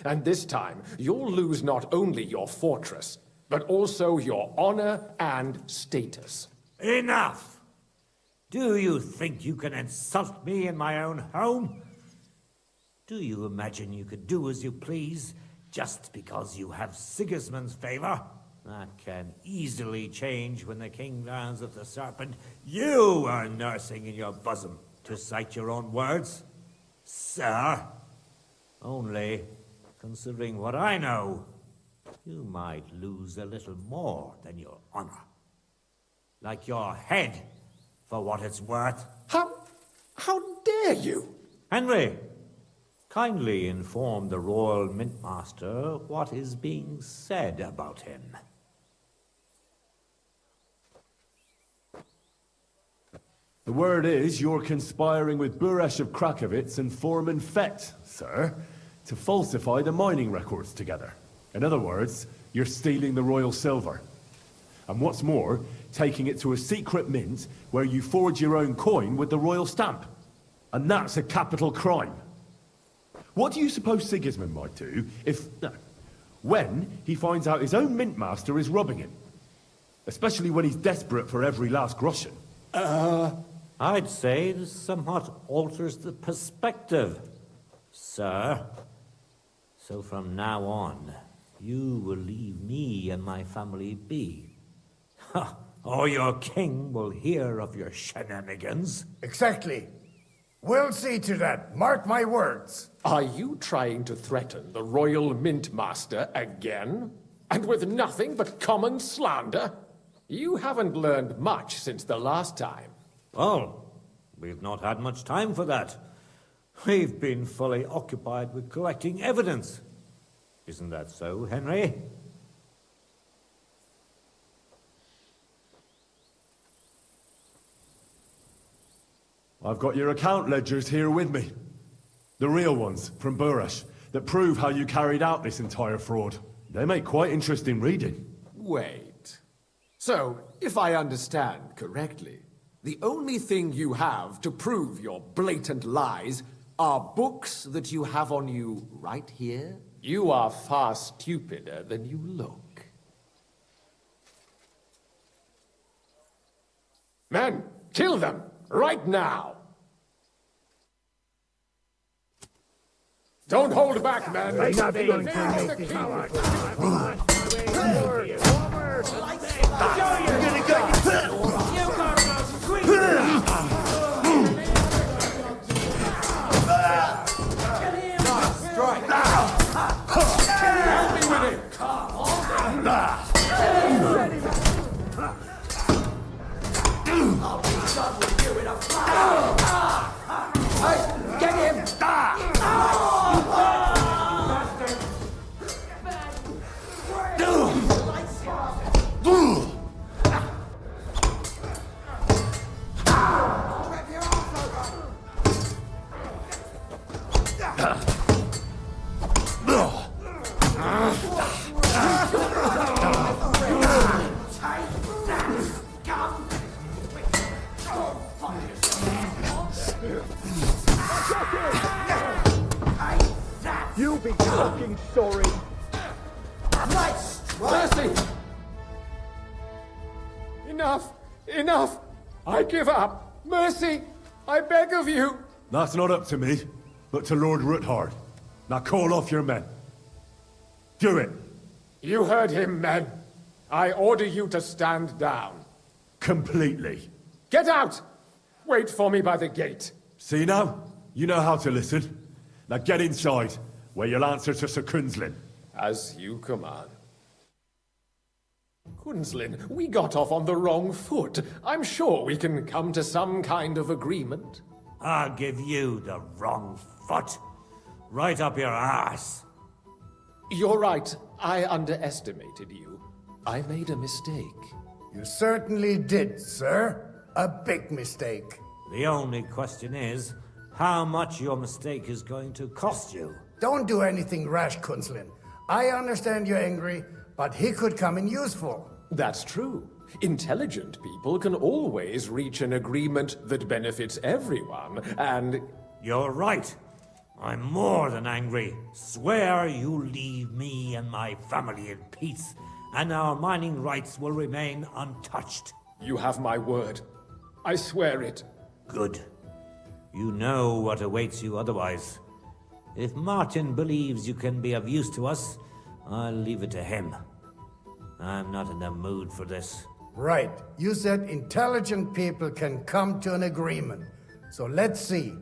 And this time, you'll lose not only your fortress, but also your honor and status. Enough! Do you think you can insult me in my own home? Do you imagine you could do as you please just because you have Sigismund's favor? That can easily change when the king learns of the serpent you are nursing in your bosom, to cite your own words, sir. Only, considering what I know, you might lose a little more than your honor. Like your head, for what it's worth. How dare you? Henry, kindly inform the Royal Mintmaster what is being said about him. The word is you're conspiring with Buresh of Krakowitz and Foreman Fett, sir, to falsify the mining records together. In other words, you're stealing the royal silver. And what's more, taking it to a secret mint where you forge your own coin with the royal stamp. And that's a capital crime. What do you suppose Sigismund might do when he finds out his own mintmaster is robbing him? Especially when he's desperate for every last groschen. I'd say this somewhat alters the perspective, sir. So from now on, you will leave me and my family be. Or your king will hear of your shenanigans. Exactly. We'll see to that. Mark my words. Are you trying to threaten the Royal Mintmaster again? And with nothing but common slander? You haven't learned much since the last time. Well, we've not had much time for that. We've been fully occupied with collecting evidence. Isn't that so, Henry? I've got your account ledgers here with me. The real ones, from Buresh, that prove how you carried out this entire fraud. They make quite interesting reading. Wait. So, if I understand correctly, the only thing you have to prove your blatant lies are books that you have on you right here? You are far stupider than you look. Men, kill them! Right now! Don't hold back, men! I'm not going to Name make the this king. hard. You'll be fucking sorry. Mercy! Enough! Enough! I give up! Mercy! I beg of you! That's not up to me, but to Lord Ruthard. Now call off your men. Do it! You heard him, men. I order you to stand down. Completely. Get out! Wait for me by the gate. See now? You know how to listen. Now get inside, where you'll answer to Sir Kunzlin. As you command. Kunzlin, we got off on the wrong foot. I'm sure we can come to some kind of agreement. I'll give you the wrong foot. Right up your arse. You're right. I underestimated you. I made a mistake. You certainly did, sir. A big mistake. The only question is, how much your mistake is going to cost you. Don't do anything rash, Kunzlin. I understand you're angry, but he could come in useful. That's true. Intelligent people can always reach an agreement that benefits everyone, and... You're right. I'm more than angry. Swear you leave me and my family in peace, and our mining rights will remain untouched. You have my word. I swear it. Good. You know what awaits you otherwise. If Martin believes you can be of use to us, I'll leave it to him. I'm not in the mood for this. Right. You said intelligent people can come to an agreement. So let's see.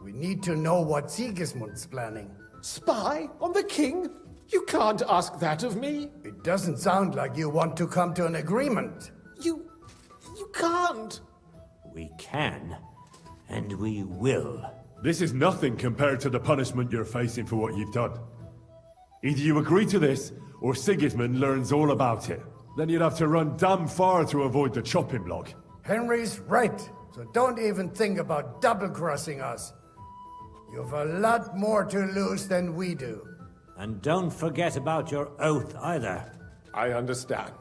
We need to know what Sigismund's planning. Spy on the king? You can't ask that of me. It doesn't sound like you want to come to an agreement. You can't. We can, and we will. This is nothing compared to the punishment you're facing for what you've done. Either you agree to this, or Sigismund learns all about it. Then you'd have to run damn far to avoid the chopping block. Henry's right, so don't even think about double-crossing us. You've a lot more to lose than we do. And don't forget about your oath either. I understand.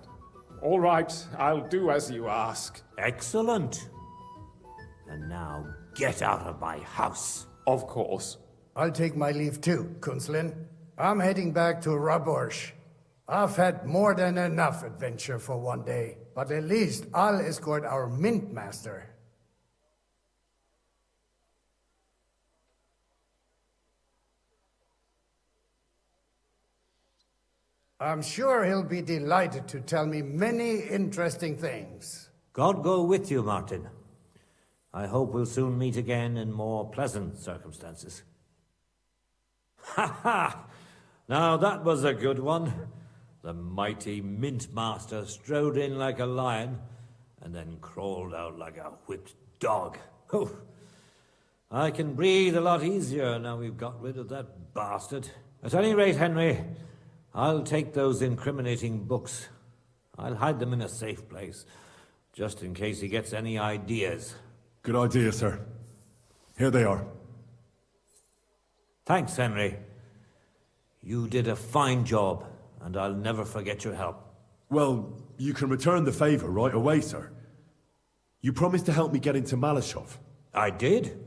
All right, I'll do as you ask. Excellent. And now get out of my house. Of course. I'll take my leave too, Kunslin. I'm heading back to Warhorse. I've had more than enough adventure for one day, but at least I'll escort our mint master. I'm sure he'll be delighted to tell me many interesting things. God go with you, Martin. I hope we'll soon meet again in more pleasant circumstances. Ha ha! Now that was a good one. The mighty Mint Master strode in like a lion, and then crawled out like a whipped dog. Oh, I can breathe a lot easier now we've got rid of that bastard. At any rate, Henry, I'll take those incriminating books. I'll hide them in a safe place, just in case he gets any ideas. Good idea, sir. Here they are. Thanks, Henry. You did a fine job, and I'll never forget your help. Well, you can return the favor right away, sir. You promised to help me get into Malashov. I did,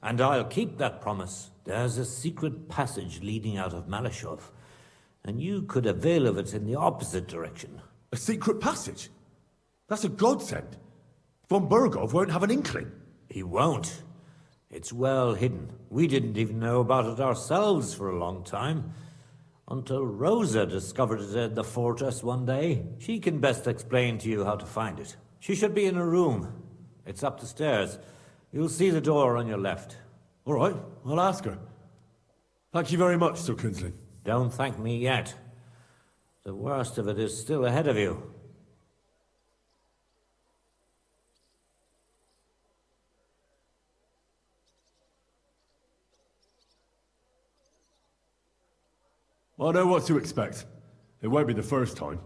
and I'll keep that promise. There's a secret passage leading out of Malashov, and you could avail of it in the opposite direction. A secret passage? That's a godsend. Von Burgov won't have an inkling. He won't. It's well hidden. We didn't even know about it ourselves for a long time. Until Rosa discovered it in the fortress one day. She can best explain to you how to find it. She should be in a room. It's up the stairs. You'll see the door on your left. All right, I'll ask her. Thank you very much, Sir Kingsley. Don't thank me yet. The worst of it is still ahead of you. I know what to expect. It won't be the first time.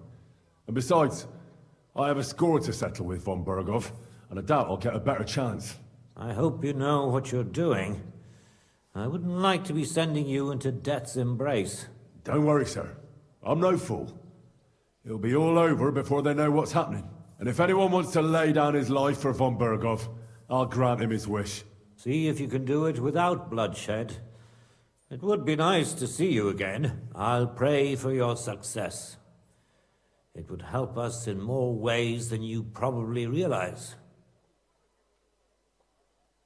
And besides, I have a score to settle with Von Burgov, and I doubt I'll get a better chance. I hope you know what you're doing. I wouldn't like to be sending you into death's embrace. Don't worry, sir. I'm no fool. It'll be all over before they know what's happening. And if anyone wants to lay down his life for Von Burgov, I'll grant him his wish. See if you can do it without bloodshed. It would be nice to see you again. I'll pray for your success. It would help us in more ways than you probably realize.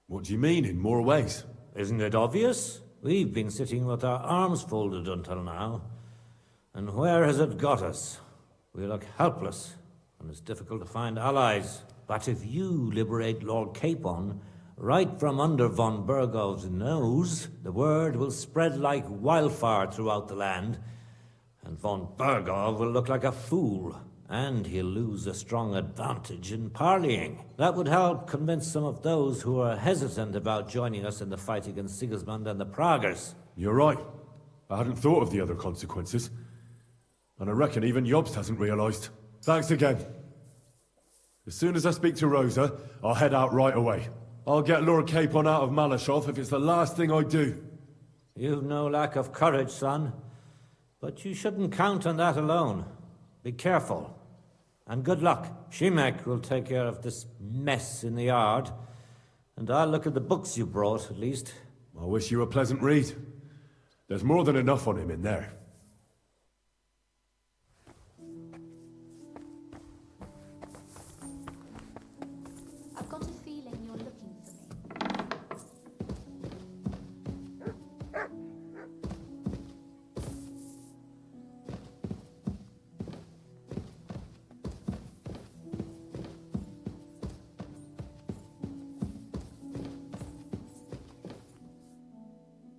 What do you mean, in more ways? Isn't it obvious? We've been sitting with our arms folded until now. And where has it got us? We look helpless, and it's difficult to find allies. But if you liberate Lord Capon, right from under von Burgov's nose, the word will spread like wildfire throughout the land, and von Burgov will look like a fool, and he'll lose a strong advantage in parleying. That would help convince some of those who are hesitant about joining us in the fight against Sigismund and the Praguers. You're right. I hadn't thought of the other consequences. And I reckon even Jobst hasn't realized. Thanks again. As soon as I speak to Rosa, I'll head out right away. I'll get Lord Capon out of Malashov if it's the last thing I do. You've no lack of courage, son. But you shouldn't count on that alone. Be careful. And good luck. Shimek will take care of this mess in the yard. And I'll look at the books you brought, at least. I wish you a pleasant read. There's more than enough on him in there. I've got a feeling you're looking for me.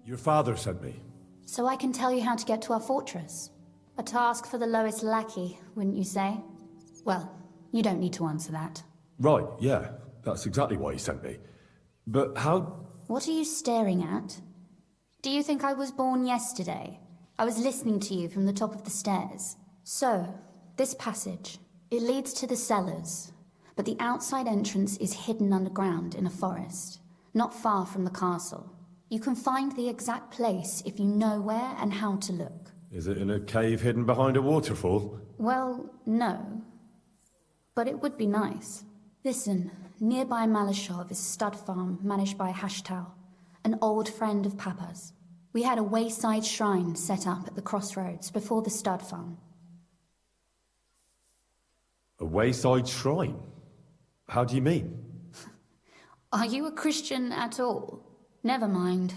Your father sent me. So I can tell you how to get to our fortress. A task for the lowest lackey, wouldn't you say? Well, you don't need to answer that. Right, yeah. That's exactly why he sent me. But how... What are you staring at? Do you think I was born yesterday? I was listening to you from the top of the stairs. So, this passage, it leads to the cellars, but the outside entrance is hidden underground in a forest, not far from the castle. You can find the exact place if you know where and how to look. Is it in a cave hidden behind a waterfall? Well, no. But it would be nice. Listen, nearby Malashov is a stud farm managed by Hashtal, an old friend of Papa's. We had a wayside shrine set up at the crossroads before the stud farm. A wayside shrine? How do you mean? Are you a Christian at all? Never mind.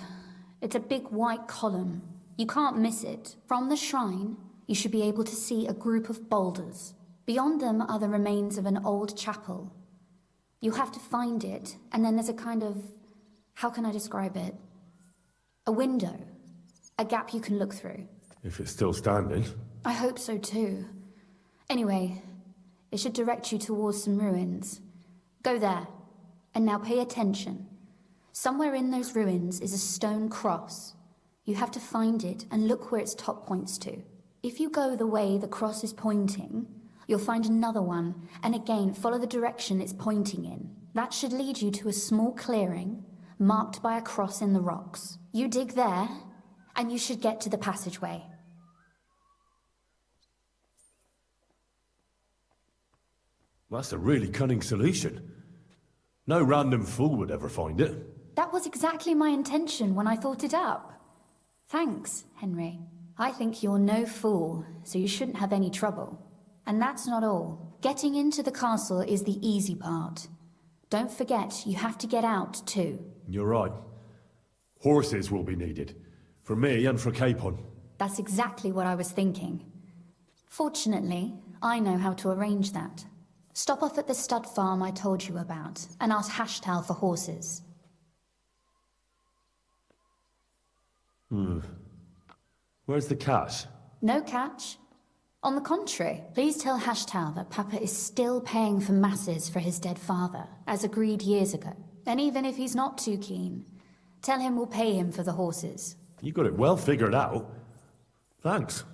It's a big white column. You can't miss it. From the shrine, you should be able to see a group of boulders. Beyond them are the remains of an old chapel. You have to find it, and then there's a kind of... how can I describe it? A window. A gap you can look through. If it's still standing. I hope so too. Anyway, it should direct you towards some ruins. Go there. And now pay attention. Somewhere in those ruins is a stone cross. You have to find it and look where its top points to. If you go the way the cross is pointing, you'll find another one, and again follow the direction it's pointing in. That should lead you to a small clearing, marked by a cross in the rocks. You dig there, and you should get to the passageway. That's a really cunning solution. No random fool would ever find it. That was exactly my intention when I thought it up. Thanks, Henry. I think you're no fool, so you shouldn't have any trouble. And that's not all. Getting into the castle is the easy part. Don't forget, you have to get out too. You're right. Horses will be needed. For me and for Capon. That's exactly what I was thinking. Fortunately, I know how to arrange that. Stop off at the stud farm I told you about, and ask Hashtal for horses. Where's the cash? No catch. On the contrary, please tell Hashtal that Papa is still paying for masses for his dead father, as agreed years ago. And even if he's not too keen, tell him we'll pay him for the horses. You got it well figured out. Thanks.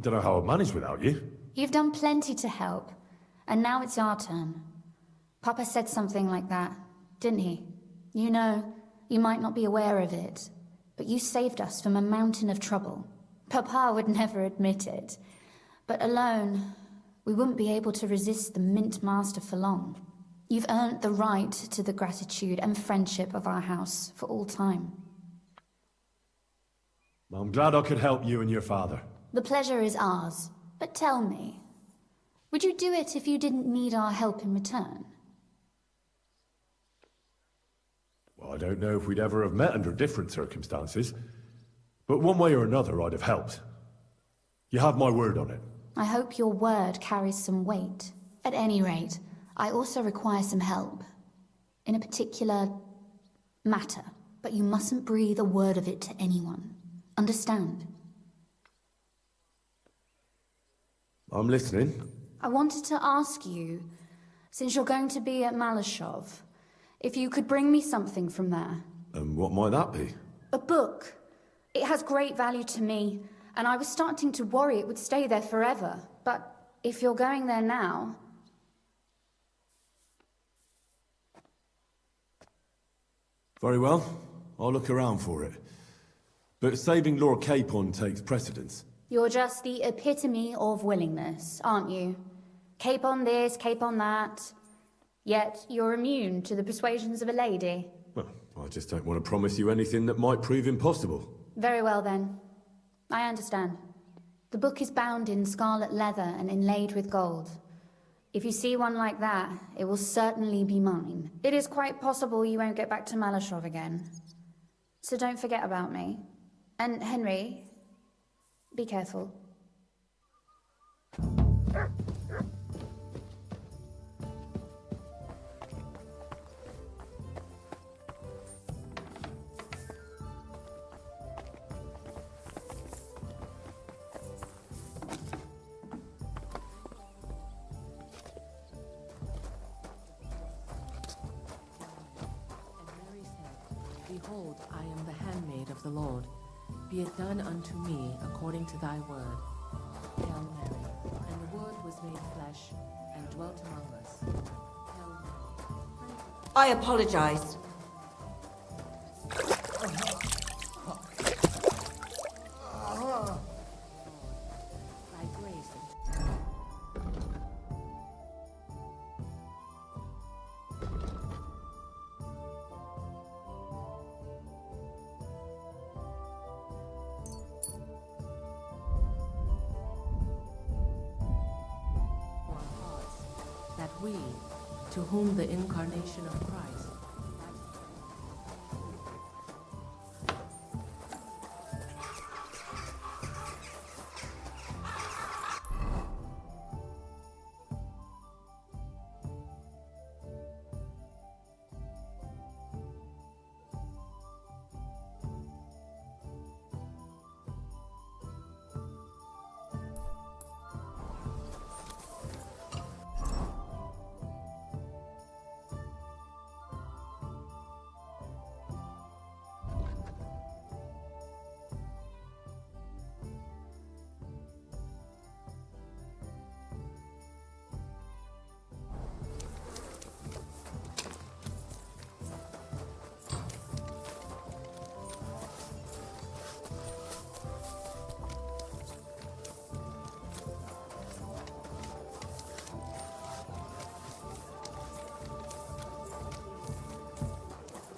Don't know how I'd manage without you. You've done plenty to help, and now it's our turn. Papa said something like that, didn't he? You know, you might not be aware of it, but you saved us from a mountain of trouble. Papa would never admit it, but alone, we wouldn't be able to resist the Mint Master for long. You've earned the right to the gratitude and friendship of our house for all time. I'm glad I could help you and your father. The pleasure is ours, but tell me, would you do it if you didn't need our help in return? Well, I don't know if we'd ever have met under different circumstances, but one way or another I'd have helped. You have my word on it. I hope your word carries some weight. At any rate, I also require some help. In a particular matter, but you mustn't breathe a word of it to anyone. Understand? I'm listening. I wanted to ask you, since you're going to be at Malashov, if you could bring me something from there. And what might that be? A book. It has great value to me, and I was starting to worry it would stay there forever. But if you're going there now... Very well. I'll look around for it. But saving Lord Capon takes precedence. You're just the epitome of willingness, aren't you? Cape on this, cape on that. Yet you're immune to the persuasions of a lady. Well, I just don't want to promise you anything that might prove impossible. Very well then. I understand. The book is bound in scarlet leather and inlaid with gold. If you see one like that, it will certainly be mine. It is quite possible you won't get back to Malashov again. So don't forget about me. And Henry, be careful. Behold, I am the handmaid of the Lord. Be it done unto me according to thy word. Hail Mary. And the word was made flesh and dwelt among us. Hail Mary. I apologize. Thy grace that we, to whom the incarnation of Christ,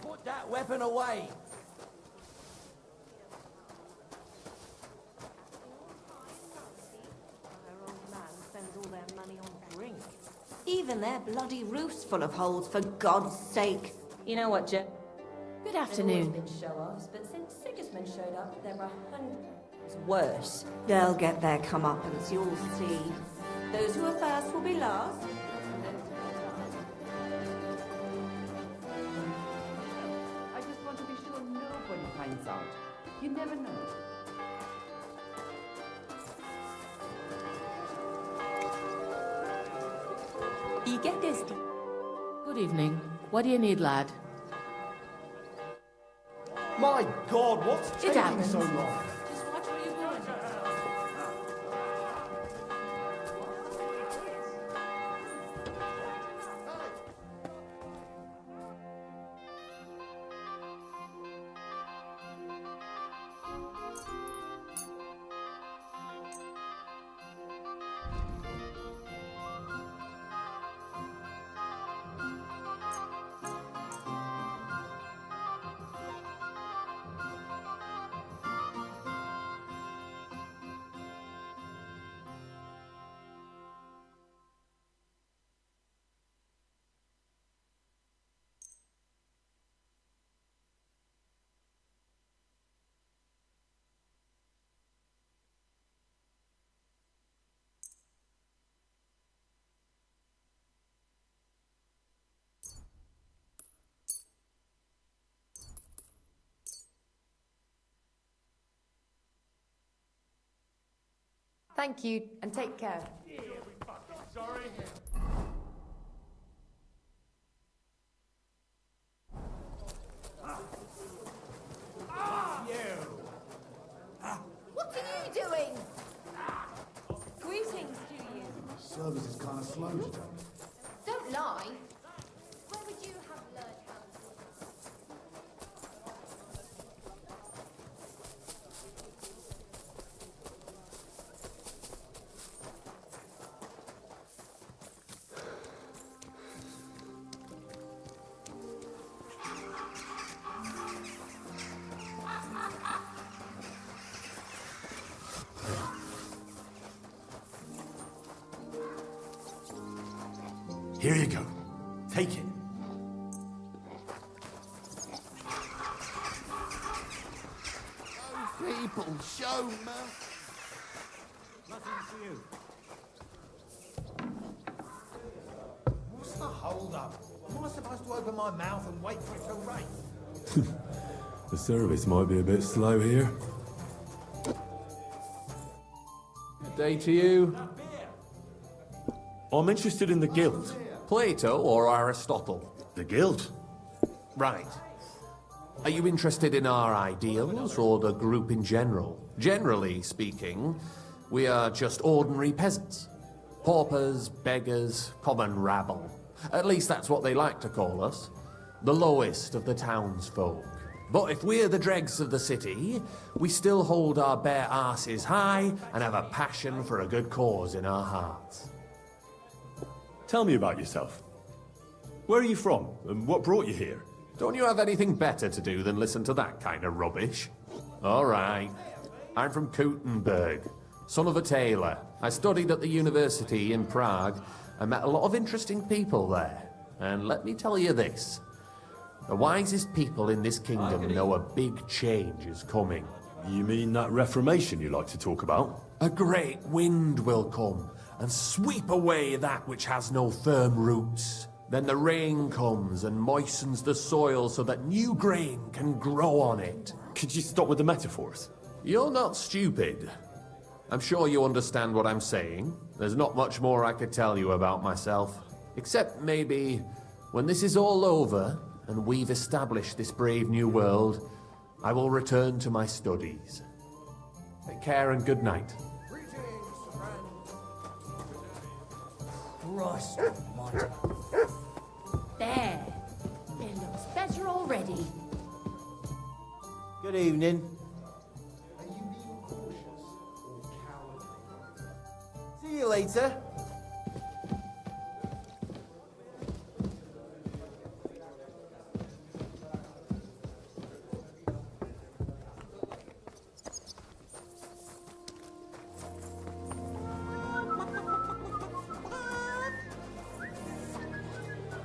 Put that weapon away! Even their bloody roof's full of holes, for God's sake. You know what, Jim? Good There've afternoon. always been show-offs, but since Sigismund showed up, there are hundreds worse. They'll get their comeuppance, you'll see. Those who are first will be last. I just want to be sure nobody finds out. You never know. you get this. Good evening. What do you need, lad? My God, what's It taking happens. so long? Just watch where you're going. Thank you, and take care. Sorry. What are you doing? Greetings to you. Service is kind of slow today. Don't lie. Where would you have learned how Here you go. Take it. People, show me. Nothing for you. What's the hold up? Am I supposed to open my mouth and wait for it to rain? The service might be a bit slow here. Good day to you. I'm interested in the guild. Plato or Aristotle? The guild? Right. Are you interested in our ideals or the group in general? Generally speaking, we are just ordinary peasants. Paupers, beggars, common rabble. At least that's what they like to call us. The lowest of the townsfolk. But if we're the dregs of the city, we still hold our bare arses high and have a passion for a good cause in our hearts. Tell me about yourself. Where are you from, and what brought you here? Don't you have anything better to do than listen to that kind of rubbish? All right. I'm from Kuttenberg, son of a tailor. I studied at the university in Prague and met a lot of interesting people there. And let me tell you this. The wisest people in this kingdom know a big change is coming. You mean that reformation you like to talk about? A great wind will come and sweep away that which has no firm roots. Then the rain comes and moistens the soil so that new grain can grow on it. Could you stop with the metaphors? You're not stupid. I'm sure you understand what I'm saying. There's not much more I could tell you about myself. Except maybe, when this is all over, and we've established this brave new world, I will return to my studies. Take care and good night. Christ almighty. There. It looks better already. Good evening. Are you being cautious or cowardly? See you later.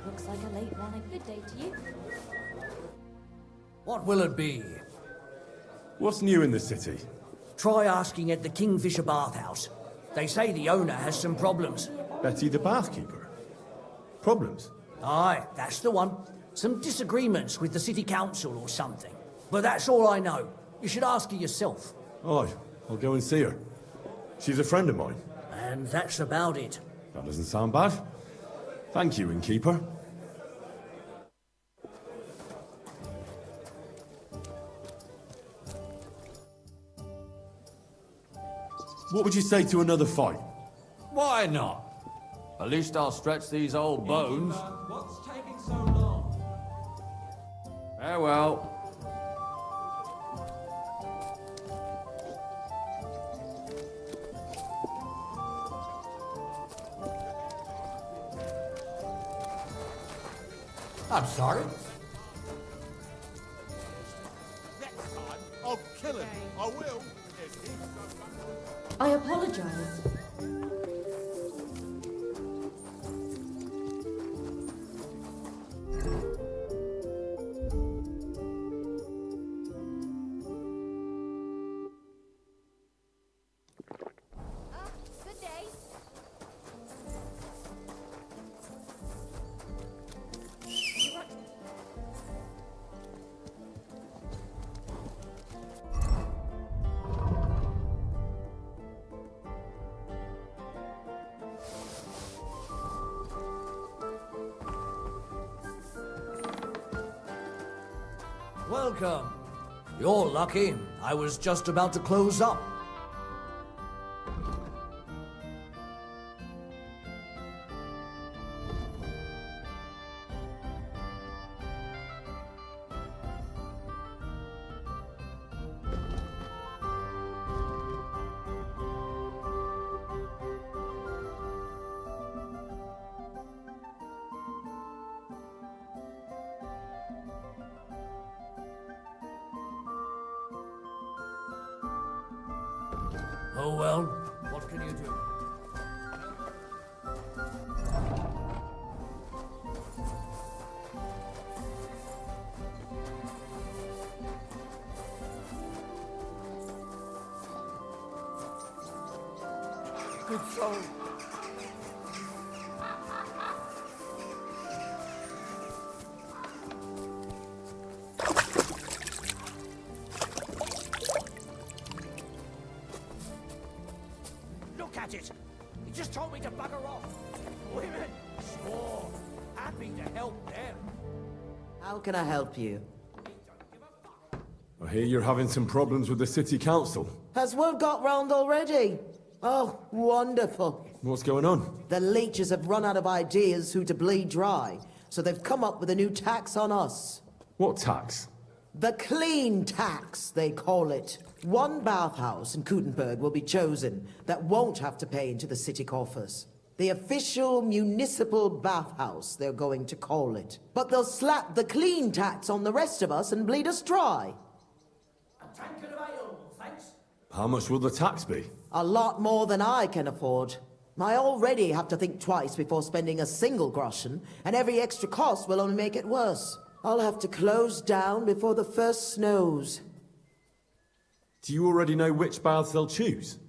Looks like a late one. A good day to you. What will it be? What's new in the city? Try asking at the Kingfisher Bathhouse. They say the owner has some problems. Betty the bathkeeper? Problems? Aye, that's the one. Some disagreements with the city council or something. But that's all I know. You should ask her yourself. Aye, I'll go and see her. She's a friend of mine. And that's about it. That doesn't sound bad. Thank you, innkeeper. What would you say to another fight? Why not? At least I'll stretch these old bones. What's taking so long? Farewell. I'm sorry. Next time, I'll kill him. I will. I apologize. Good day. Welcome. You're lucky. I was just about to close up. Oh well, what can you do? good soul. Look at it! He just told me to bugger off! Women! Sure! Happy to help them! How can I help you? I hear you're having some problems with the city council. Has word got round already? Oh, wonderful. What's going on? The leeches have run out of ideas who to bleed dry, so they've come up with a new tax on us. What tax? The clean tax, they call it. One bathhouse in Kutenberg will be chosen that won't have to pay into the city coffers. The official municipal bathhouse, they're going to call it. But they'll slap the clean tax on the rest of us and bleed us dry. A tankard of ale, thanks. How much will the tax be? A lot more than I can afford. I already have to think twice before spending a single groschen, and every extra cost will only make it worse. I'll have to close down before the first snows. Do you already know which baths they'll choose?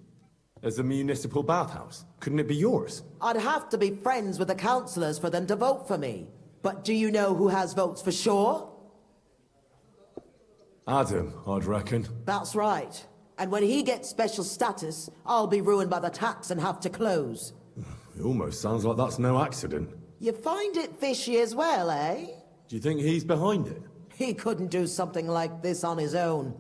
As a municipal bathhouse? Couldn't it be yours? I'd have to be friends with the councillors for them to vote for me. But do you know who has votes for sure? Adam, I'd reckon. That's right. And when he gets special status, I'll be ruined by the tax and have to close. It almost sounds like that's no accident. You find it fishy as well, eh? Do you think he's behind it? He couldn't do something like this on his own.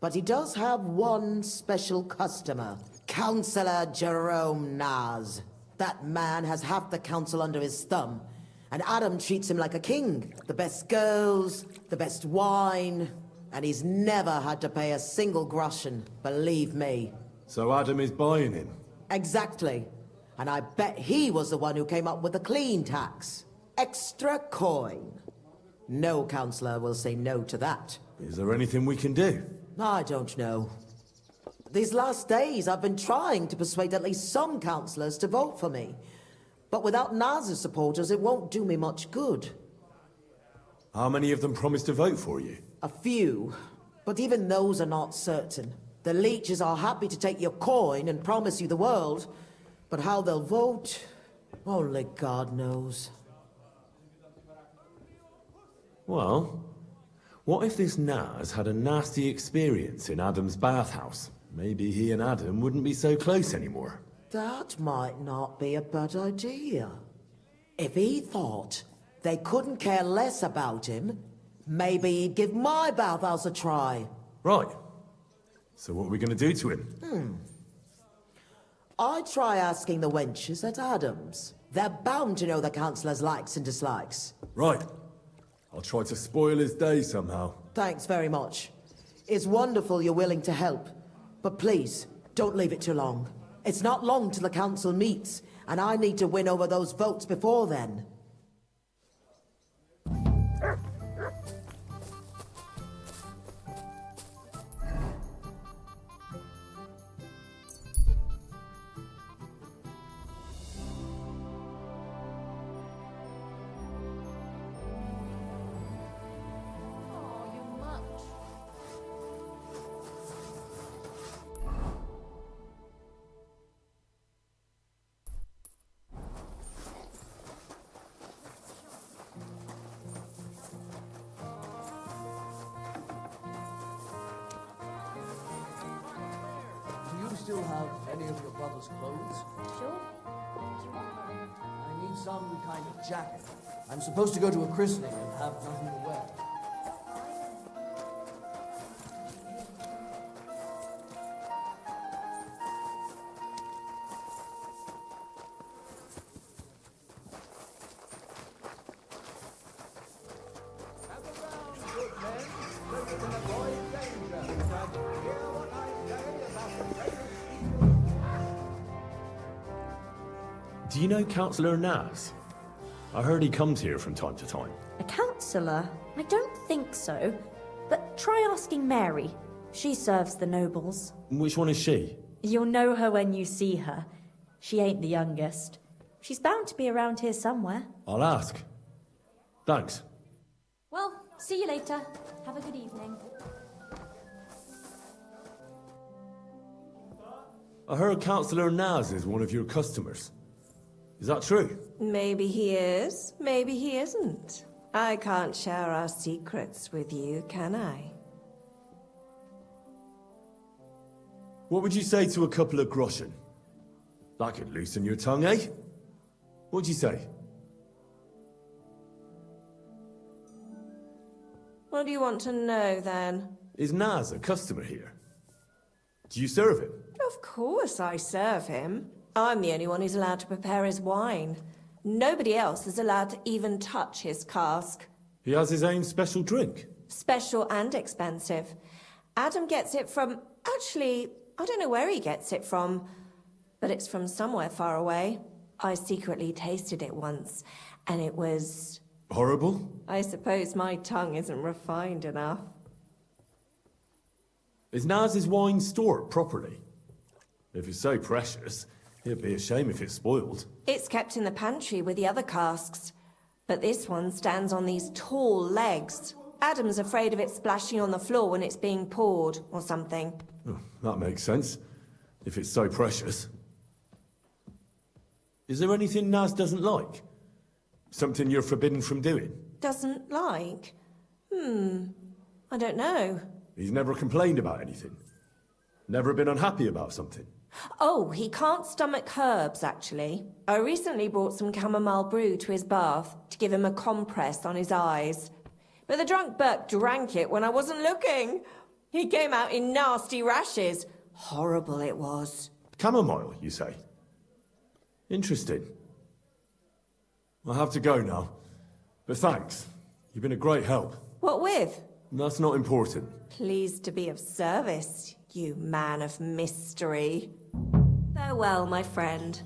But he does have one special customer. Councillor Jerome Naz. That man has half the council under his thumb. And Adam treats him like a king. The best girls, the best wine. And he's never had to pay a single groschen, believe me. So Adam is buying him? Exactly. And I bet he was the one who came up with the clean tax. Extra coin. No councillor will say no to that. Is there anything we can do? I don't know. These last days I've been trying to persuade at least some councillors to vote for me. But without Naz's supporters, it won't do me much good. How many of them promised to vote for you? A few. But even those are not certain. The leeches are happy to take your coin and promise you the world. But how they'll vote, only God knows. Well, what if this Naz had a nasty experience in Adam's bathhouse? Maybe he and Adam wouldn't be so close anymore. That might not be a bad idea. If he thought they couldn't care less about him, maybe he'd give my bathhouse a try. Right. So what are we going to do to him? I'd try asking the wenches at Adams. They're bound to know the councillor's likes and dislikes. Right. I'll try to spoil his day somehow. Thanks very much. It's wonderful you're willing to help. But please, don't leave it too long. It's not long till the council meets, and I need to win over those votes before then. Still have any of your brother's clothes? Sure. I need some kind of jacket. I'm supposed to go to a christening and have nothing to wear. Do you know Councillor Naz? I heard he comes here from time to time. A councillor? I don't think so. But try asking Mary. She serves the nobles. Which one is she? You'll know her when you see her. She ain't the youngest. She's bound to be around here somewhere. I'll ask. Thanks. Well, see you later. Have a good evening. I heard Councillor Naz is one of your customers. Is that true? Maybe he is, maybe he isn't. I can't share our secrets with you, can I? What would you say to a couple of groschen? That could loosen your tongue, eh? What'd you say? What do you want to know, then? Is Naz a customer here? Do you serve him? Of course I serve him. I'm the only one who's allowed to prepare his wine. Nobody else is allowed to even touch his cask. He has his own special drink? Special and expensive. Adam gets it from... Actually, I don't know where he gets it from, but it's from somewhere far away. I secretly tasted it once, and it was... Horrible? I suppose my tongue isn't refined enough. Is Naz's wine stored properly? If it's so precious, it'd be a shame if it's spoiled. It's kept in the pantry with the other casks, but this one stands on these tall legs. Adam's afraid of it splashing on the floor when it's being poured, or something. Oh, that makes sense, if it's so precious. Is there anything Naz doesn't like? Something you're forbidden from doing? Doesn't like? I don't know. He's never complained about anything? Never been unhappy about something? Oh, he can't stomach herbs, actually. I recently brought some chamomile brew to his bath to give him a compress on his eyes. But the drunk Burke drank it when I wasn't looking. He came out in nasty rashes. Horrible it was. Chamomile, you say? Interesting. I'll have to go now. But thanks. You've been a great help. What with? That's not important. Pleased to be of service, you man of mystery. Farewell, my friend.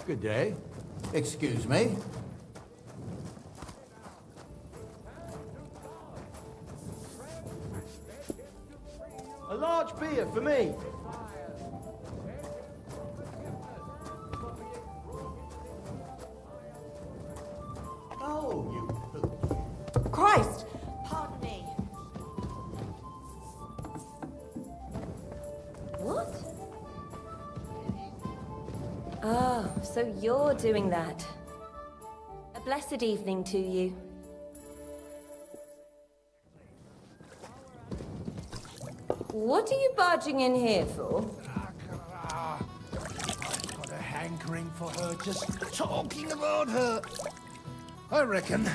Good day. Excuse me. A large beer for me. Oh, you... Christ! Pardon me. What? Oh, so you're doing that. A blessed evening to you. What are you barging in here for? I've got a hankering for her just talking about her. I reckon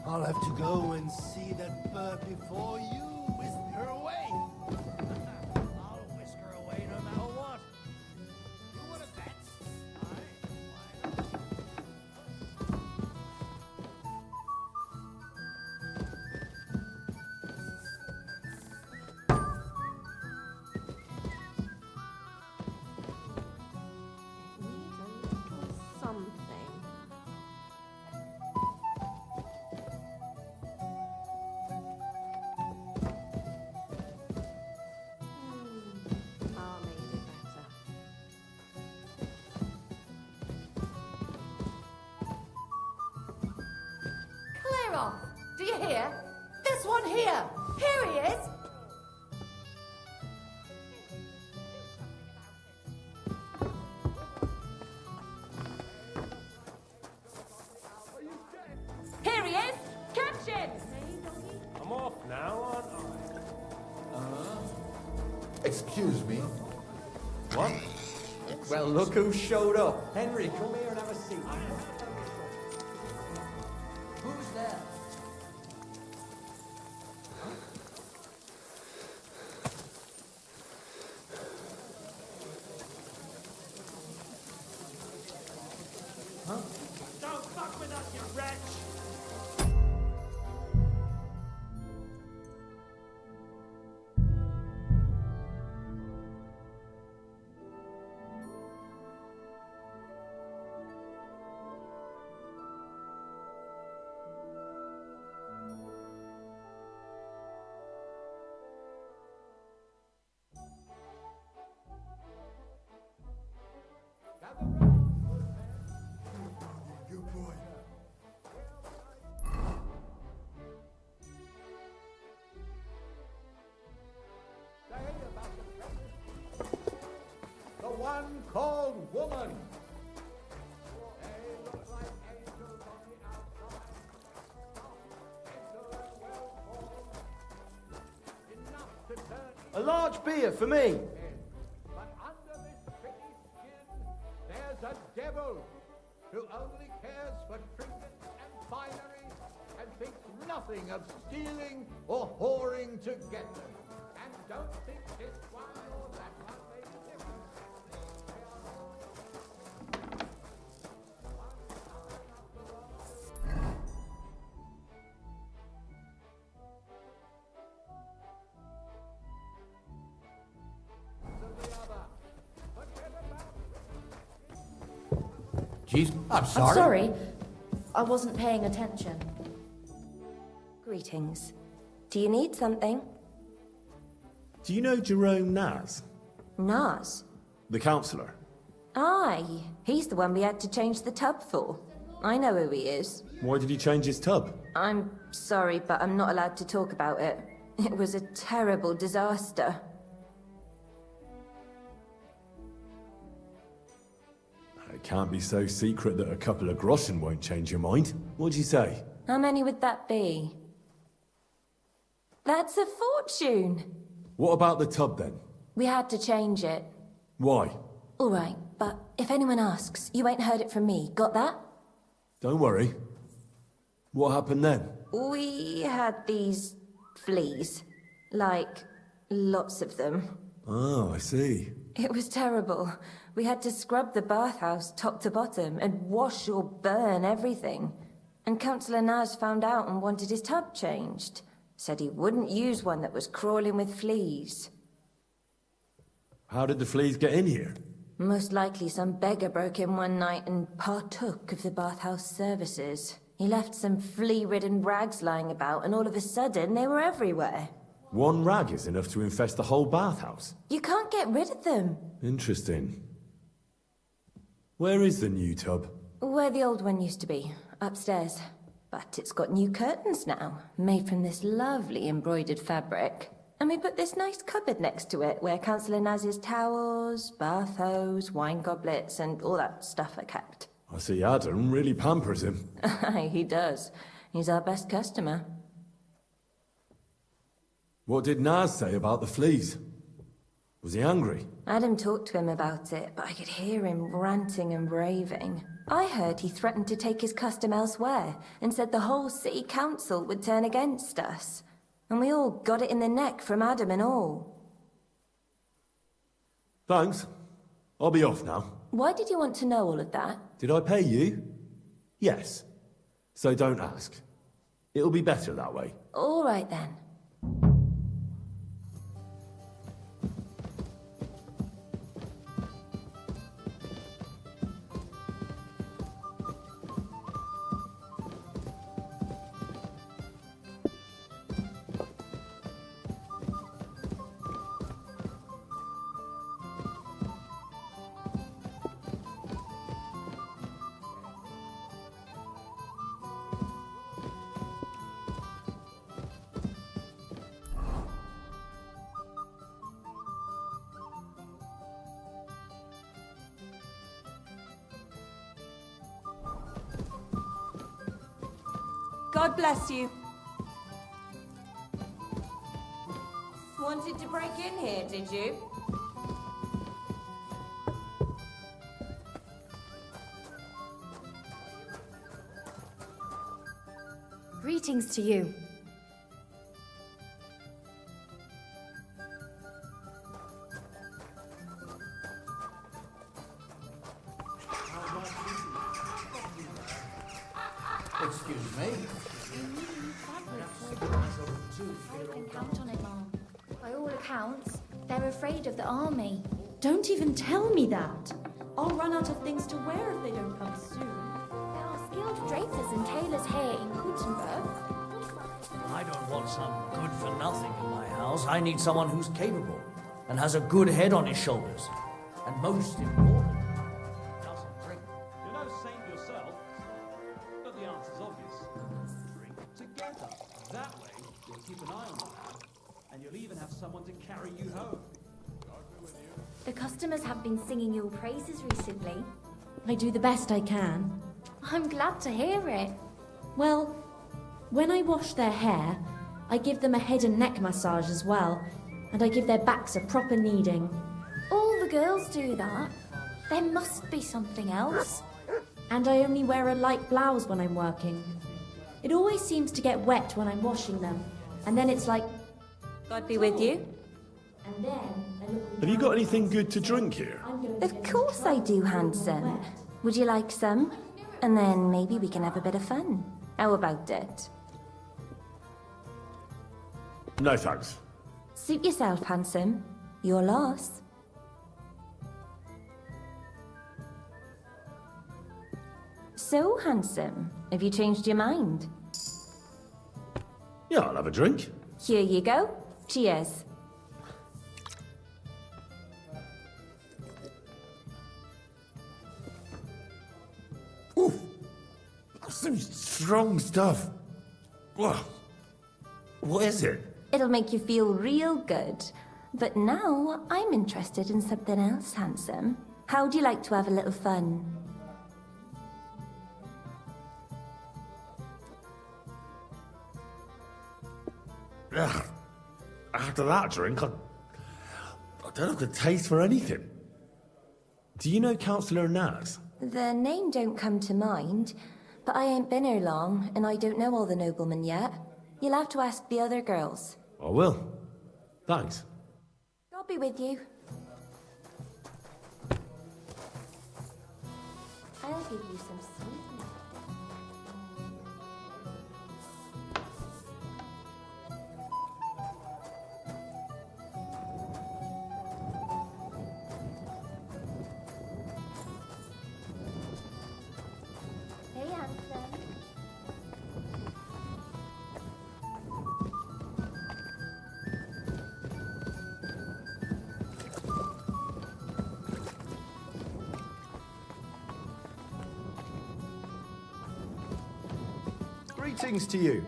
I'll have to go and see that bird before you whisk her away. I'll whisk her away no matter what. You want to bet? Something. I'll make it better. Clear off! Do you hear? This one here! Here he is! Here he is! Catch him! I'm off now, aren't I? Excuse me. What? Well, look who showed up. Henry, come here and have a seat. Who's there? Don't fuck with us, you wretch! one called woman. A large beer for me. But under this pretty skin, there's a devil who only cares for trinkets and finery and thinks nothing of stealing or whoring to get them. And don't think this one or that one makes a difference. Jeez, I'm I'm sorry. sorry. I wasn't paying attention. Greetings. Do you need something? Do you know Jerome Naz, Nas? the councillor? Aye, he's the one we had to change the tub for. I know who he is. Why did he change his tub? I'm sorry, but I'm not allowed to talk about it. It was a terrible disaster. It can't be so secret that a couple of groschen won't change your mind. What'd you say? How many would that be? That's a fortune! What about the tub then? We had to change it. Why? All right, but if anyone asks, you ain't heard it from me. Got that? Don't worry. What happened then? We had these fleas. Like, lots of them. Oh, I see. It was terrible. We had to scrub the bathhouse top to bottom and wash or burn everything. And Councillor Naz found out and wanted his tub changed. Said he wouldn't use one that was crawling with fleas. How did the fleas get in here? Most likely some beggar broke in one night and partook of the bathhouse services. He left some flea-ridden rags lying about, and all of a sudden they were everywhere. One rag is enough to infest the whole bathhouse. You can't get rid of them. Interesting. Where is the new tub? Where the old one used to be, upstairs. But it's got new curtains now, made from this lovely embroidered fabric. And we put this nice cupboard next to it, where Councillor Naz's towels, bath hose, wine goblets, and all that stuff are kept. I see Adam really pampers him. Aye, he does. He's our best customer. What did Naz say about the fleas? Was he angry? Adam talked to him about it, but I could hear him ranting and raving. I heard he threatened to take his custom elsewhere, and said the whole city council would turn against us. And we all got it in the neck from Adam and all. Thanks. I'll be off now. Why did you want to know all of that? Did I pay you? Yes. So don't ask. It'll be better that way. All right then. God bless you. Wanted to break in here, did you? Greetings to you. Excuse me. I can count on it, Mom. By all accounts, they're afraid of the army. Don't even tell me that. I'll run out of things to wear if they don't come soon. There are skilled drapers and tailors here in Gutenberg. I don't want some good-for-nothing in my house. I need someone who's capable and has a good head on his shoulders. And most important, doesn't drink. You're no saint yourself, but the answer's obvious. Drink together. That way, you'll keep an eye on the lad, and you'll even have someone to carry you home. God be with you. The customers have been singing your praises recently. I do the best I can. I'm glad to hear it. Well, when I wash their hair, I give them a head and neck massage as well, and I give their backs a proper kneading. All the girls do that. There must be something else. And I only wear a light blouse when I'm working. It always seems to get wet when I'm washing them, and then it's like... God be with you. And then I look... Have you got anything good to drink here? Of course I do, handsome. Would you like some? And then maybe we can have a bit of fun. How about it? No thanks. Suit yourself, handsome. Your loss. So, handsome, have you changed your mind? Yeah, I'll have a drink. Here you go. Cheers. Some strong stuff. Whoa. What is it? It'll make you feel real good. But now, I'm interested in something else, handsome. How'd you like to have a little fun? Ugh. After that drink, I don't have the taste for anything. Do you know Councillor Naz? The name don't come to mind, but I ain't been here long, and I don't know all the noblemen yet. You'll have to ask the other girls. I will. Thanks. God be with you. I'll give you some sweet nectar. Hey, handsome. Greetings to you.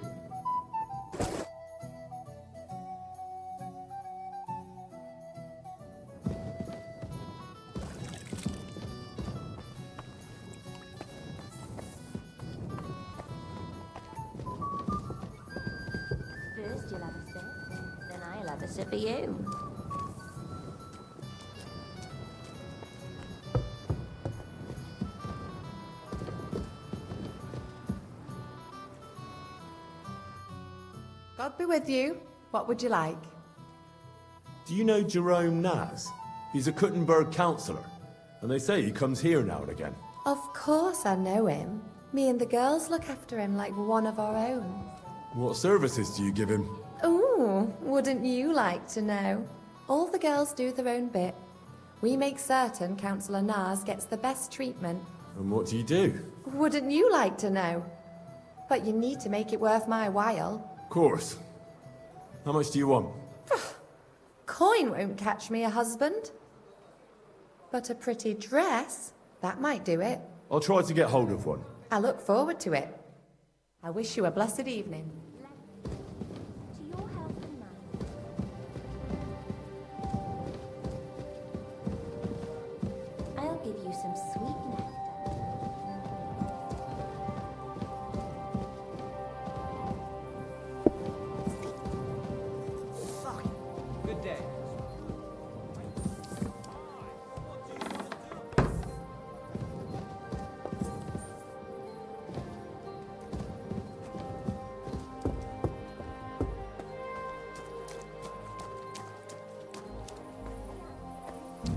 First you'll have a sip, then I'll have a sip of you. God be with you. What would you like? Do you know Jerome Naz? He's a Kuttenberg councillor, and they say he comes here now and again. Of course I know him. Me and the girls look after him like one of our own. What services do you give him? Ooh, wouldn't you like to know? All the girls do their own bit. We make certain Councillor Naz gets the best treatment. And what do you do? Wouldn't you like to know? But you need to make it worth my while. Of course. How much do you want? Coin won't catch me a husband. But a pretty dress, that might do it. I'll try to get hold of one. I look forward to it. I wish you a blessed evening. To your health and mine. I'll give you some sweet nectar. Good day.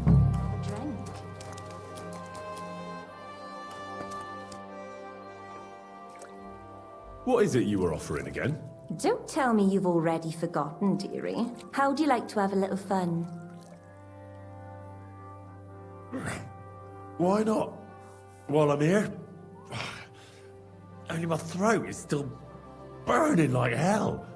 A drink. What is it you were offering again? Don't tell me you've already forgotten, dearie. How'd you like to have a little fun? Why not? While I'm here? Only my throat is still burning like hell.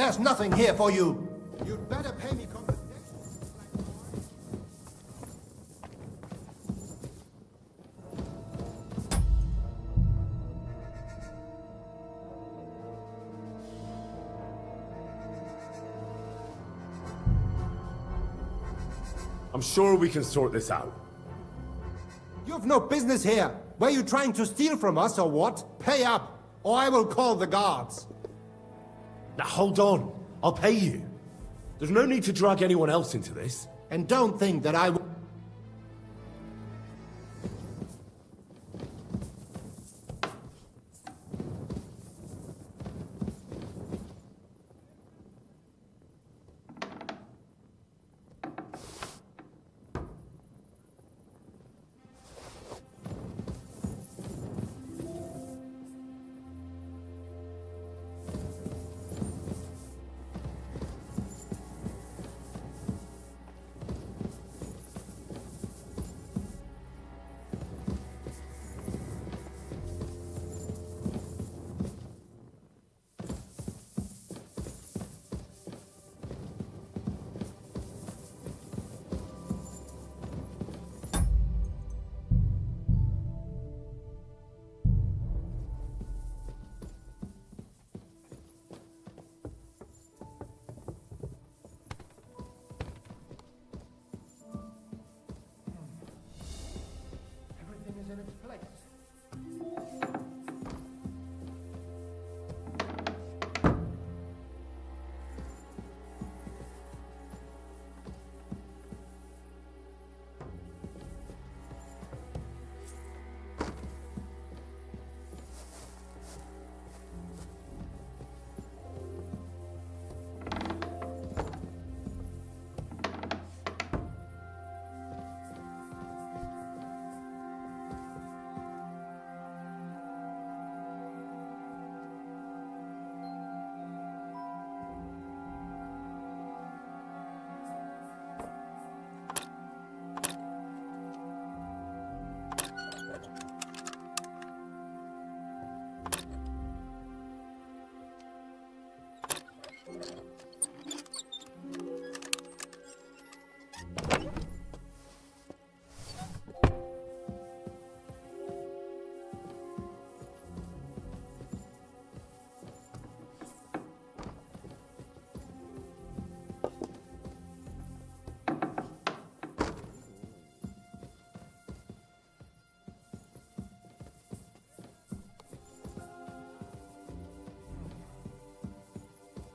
There's nothing here for you. You'd better pay me compensation. I'm sure we can sort this out. You've no business here. Were you trying to steal from us or what? Pay up, or I will call the guards. Now hold on. I'll pay you. There's no need to drag anyone else into this. And don't think that I will... Everything is in its place.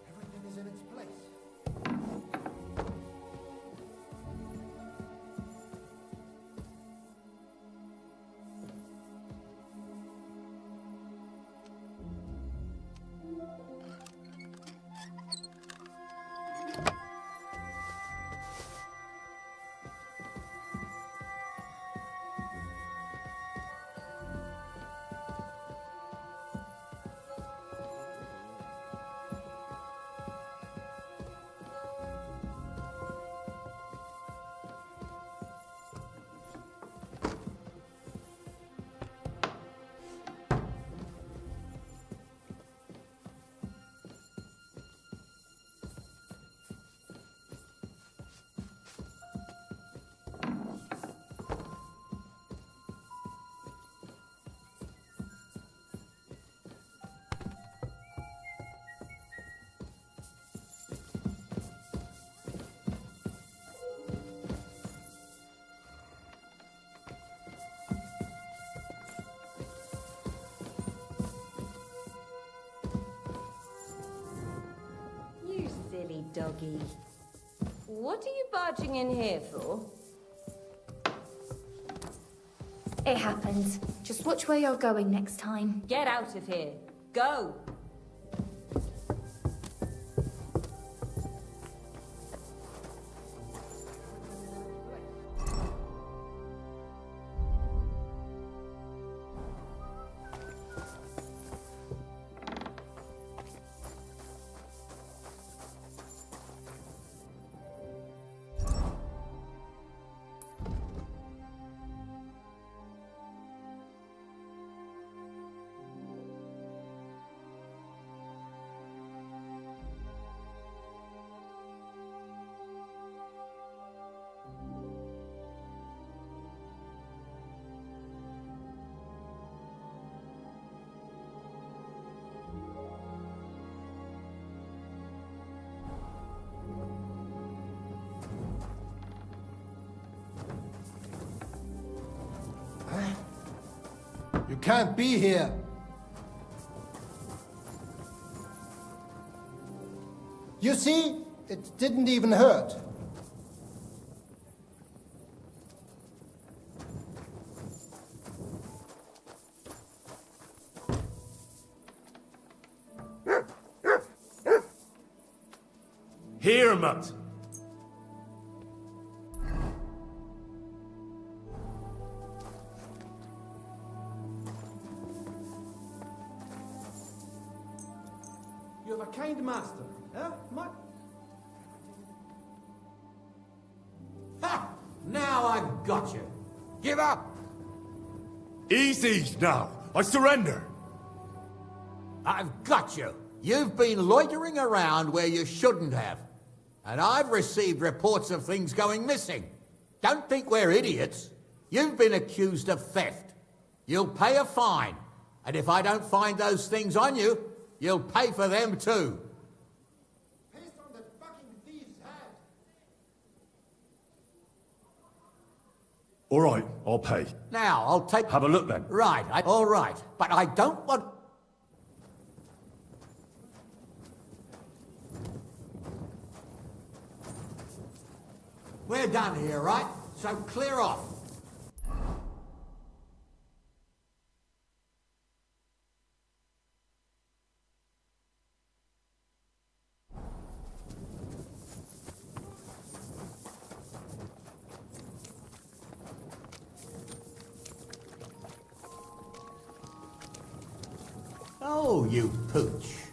Everything is in its place. You silly doggy. What are you barging in here for? It happens. Just watch where you're going next time. Get out of here. Go. You can't be here. You see, it didn't even hurt. Here, Mutt. You have a kind master, eh, Mutt? Ha! Now I've got you. Give up! Easy now. I surrender. I've got you. You've been loitering around where you shouldn't have. And I've received reports of things going missing. Don't think we're idiots. You've been accused of theft. You'll pay a fine. And if I don't find those things on you, you'll pay for them too. Paste on that fucking thief's head. All right, I'll pay. Now, I'll take... Have a look then. Right, all right. But I don't want... We're done here, right? So clear off. Oh, you pooch.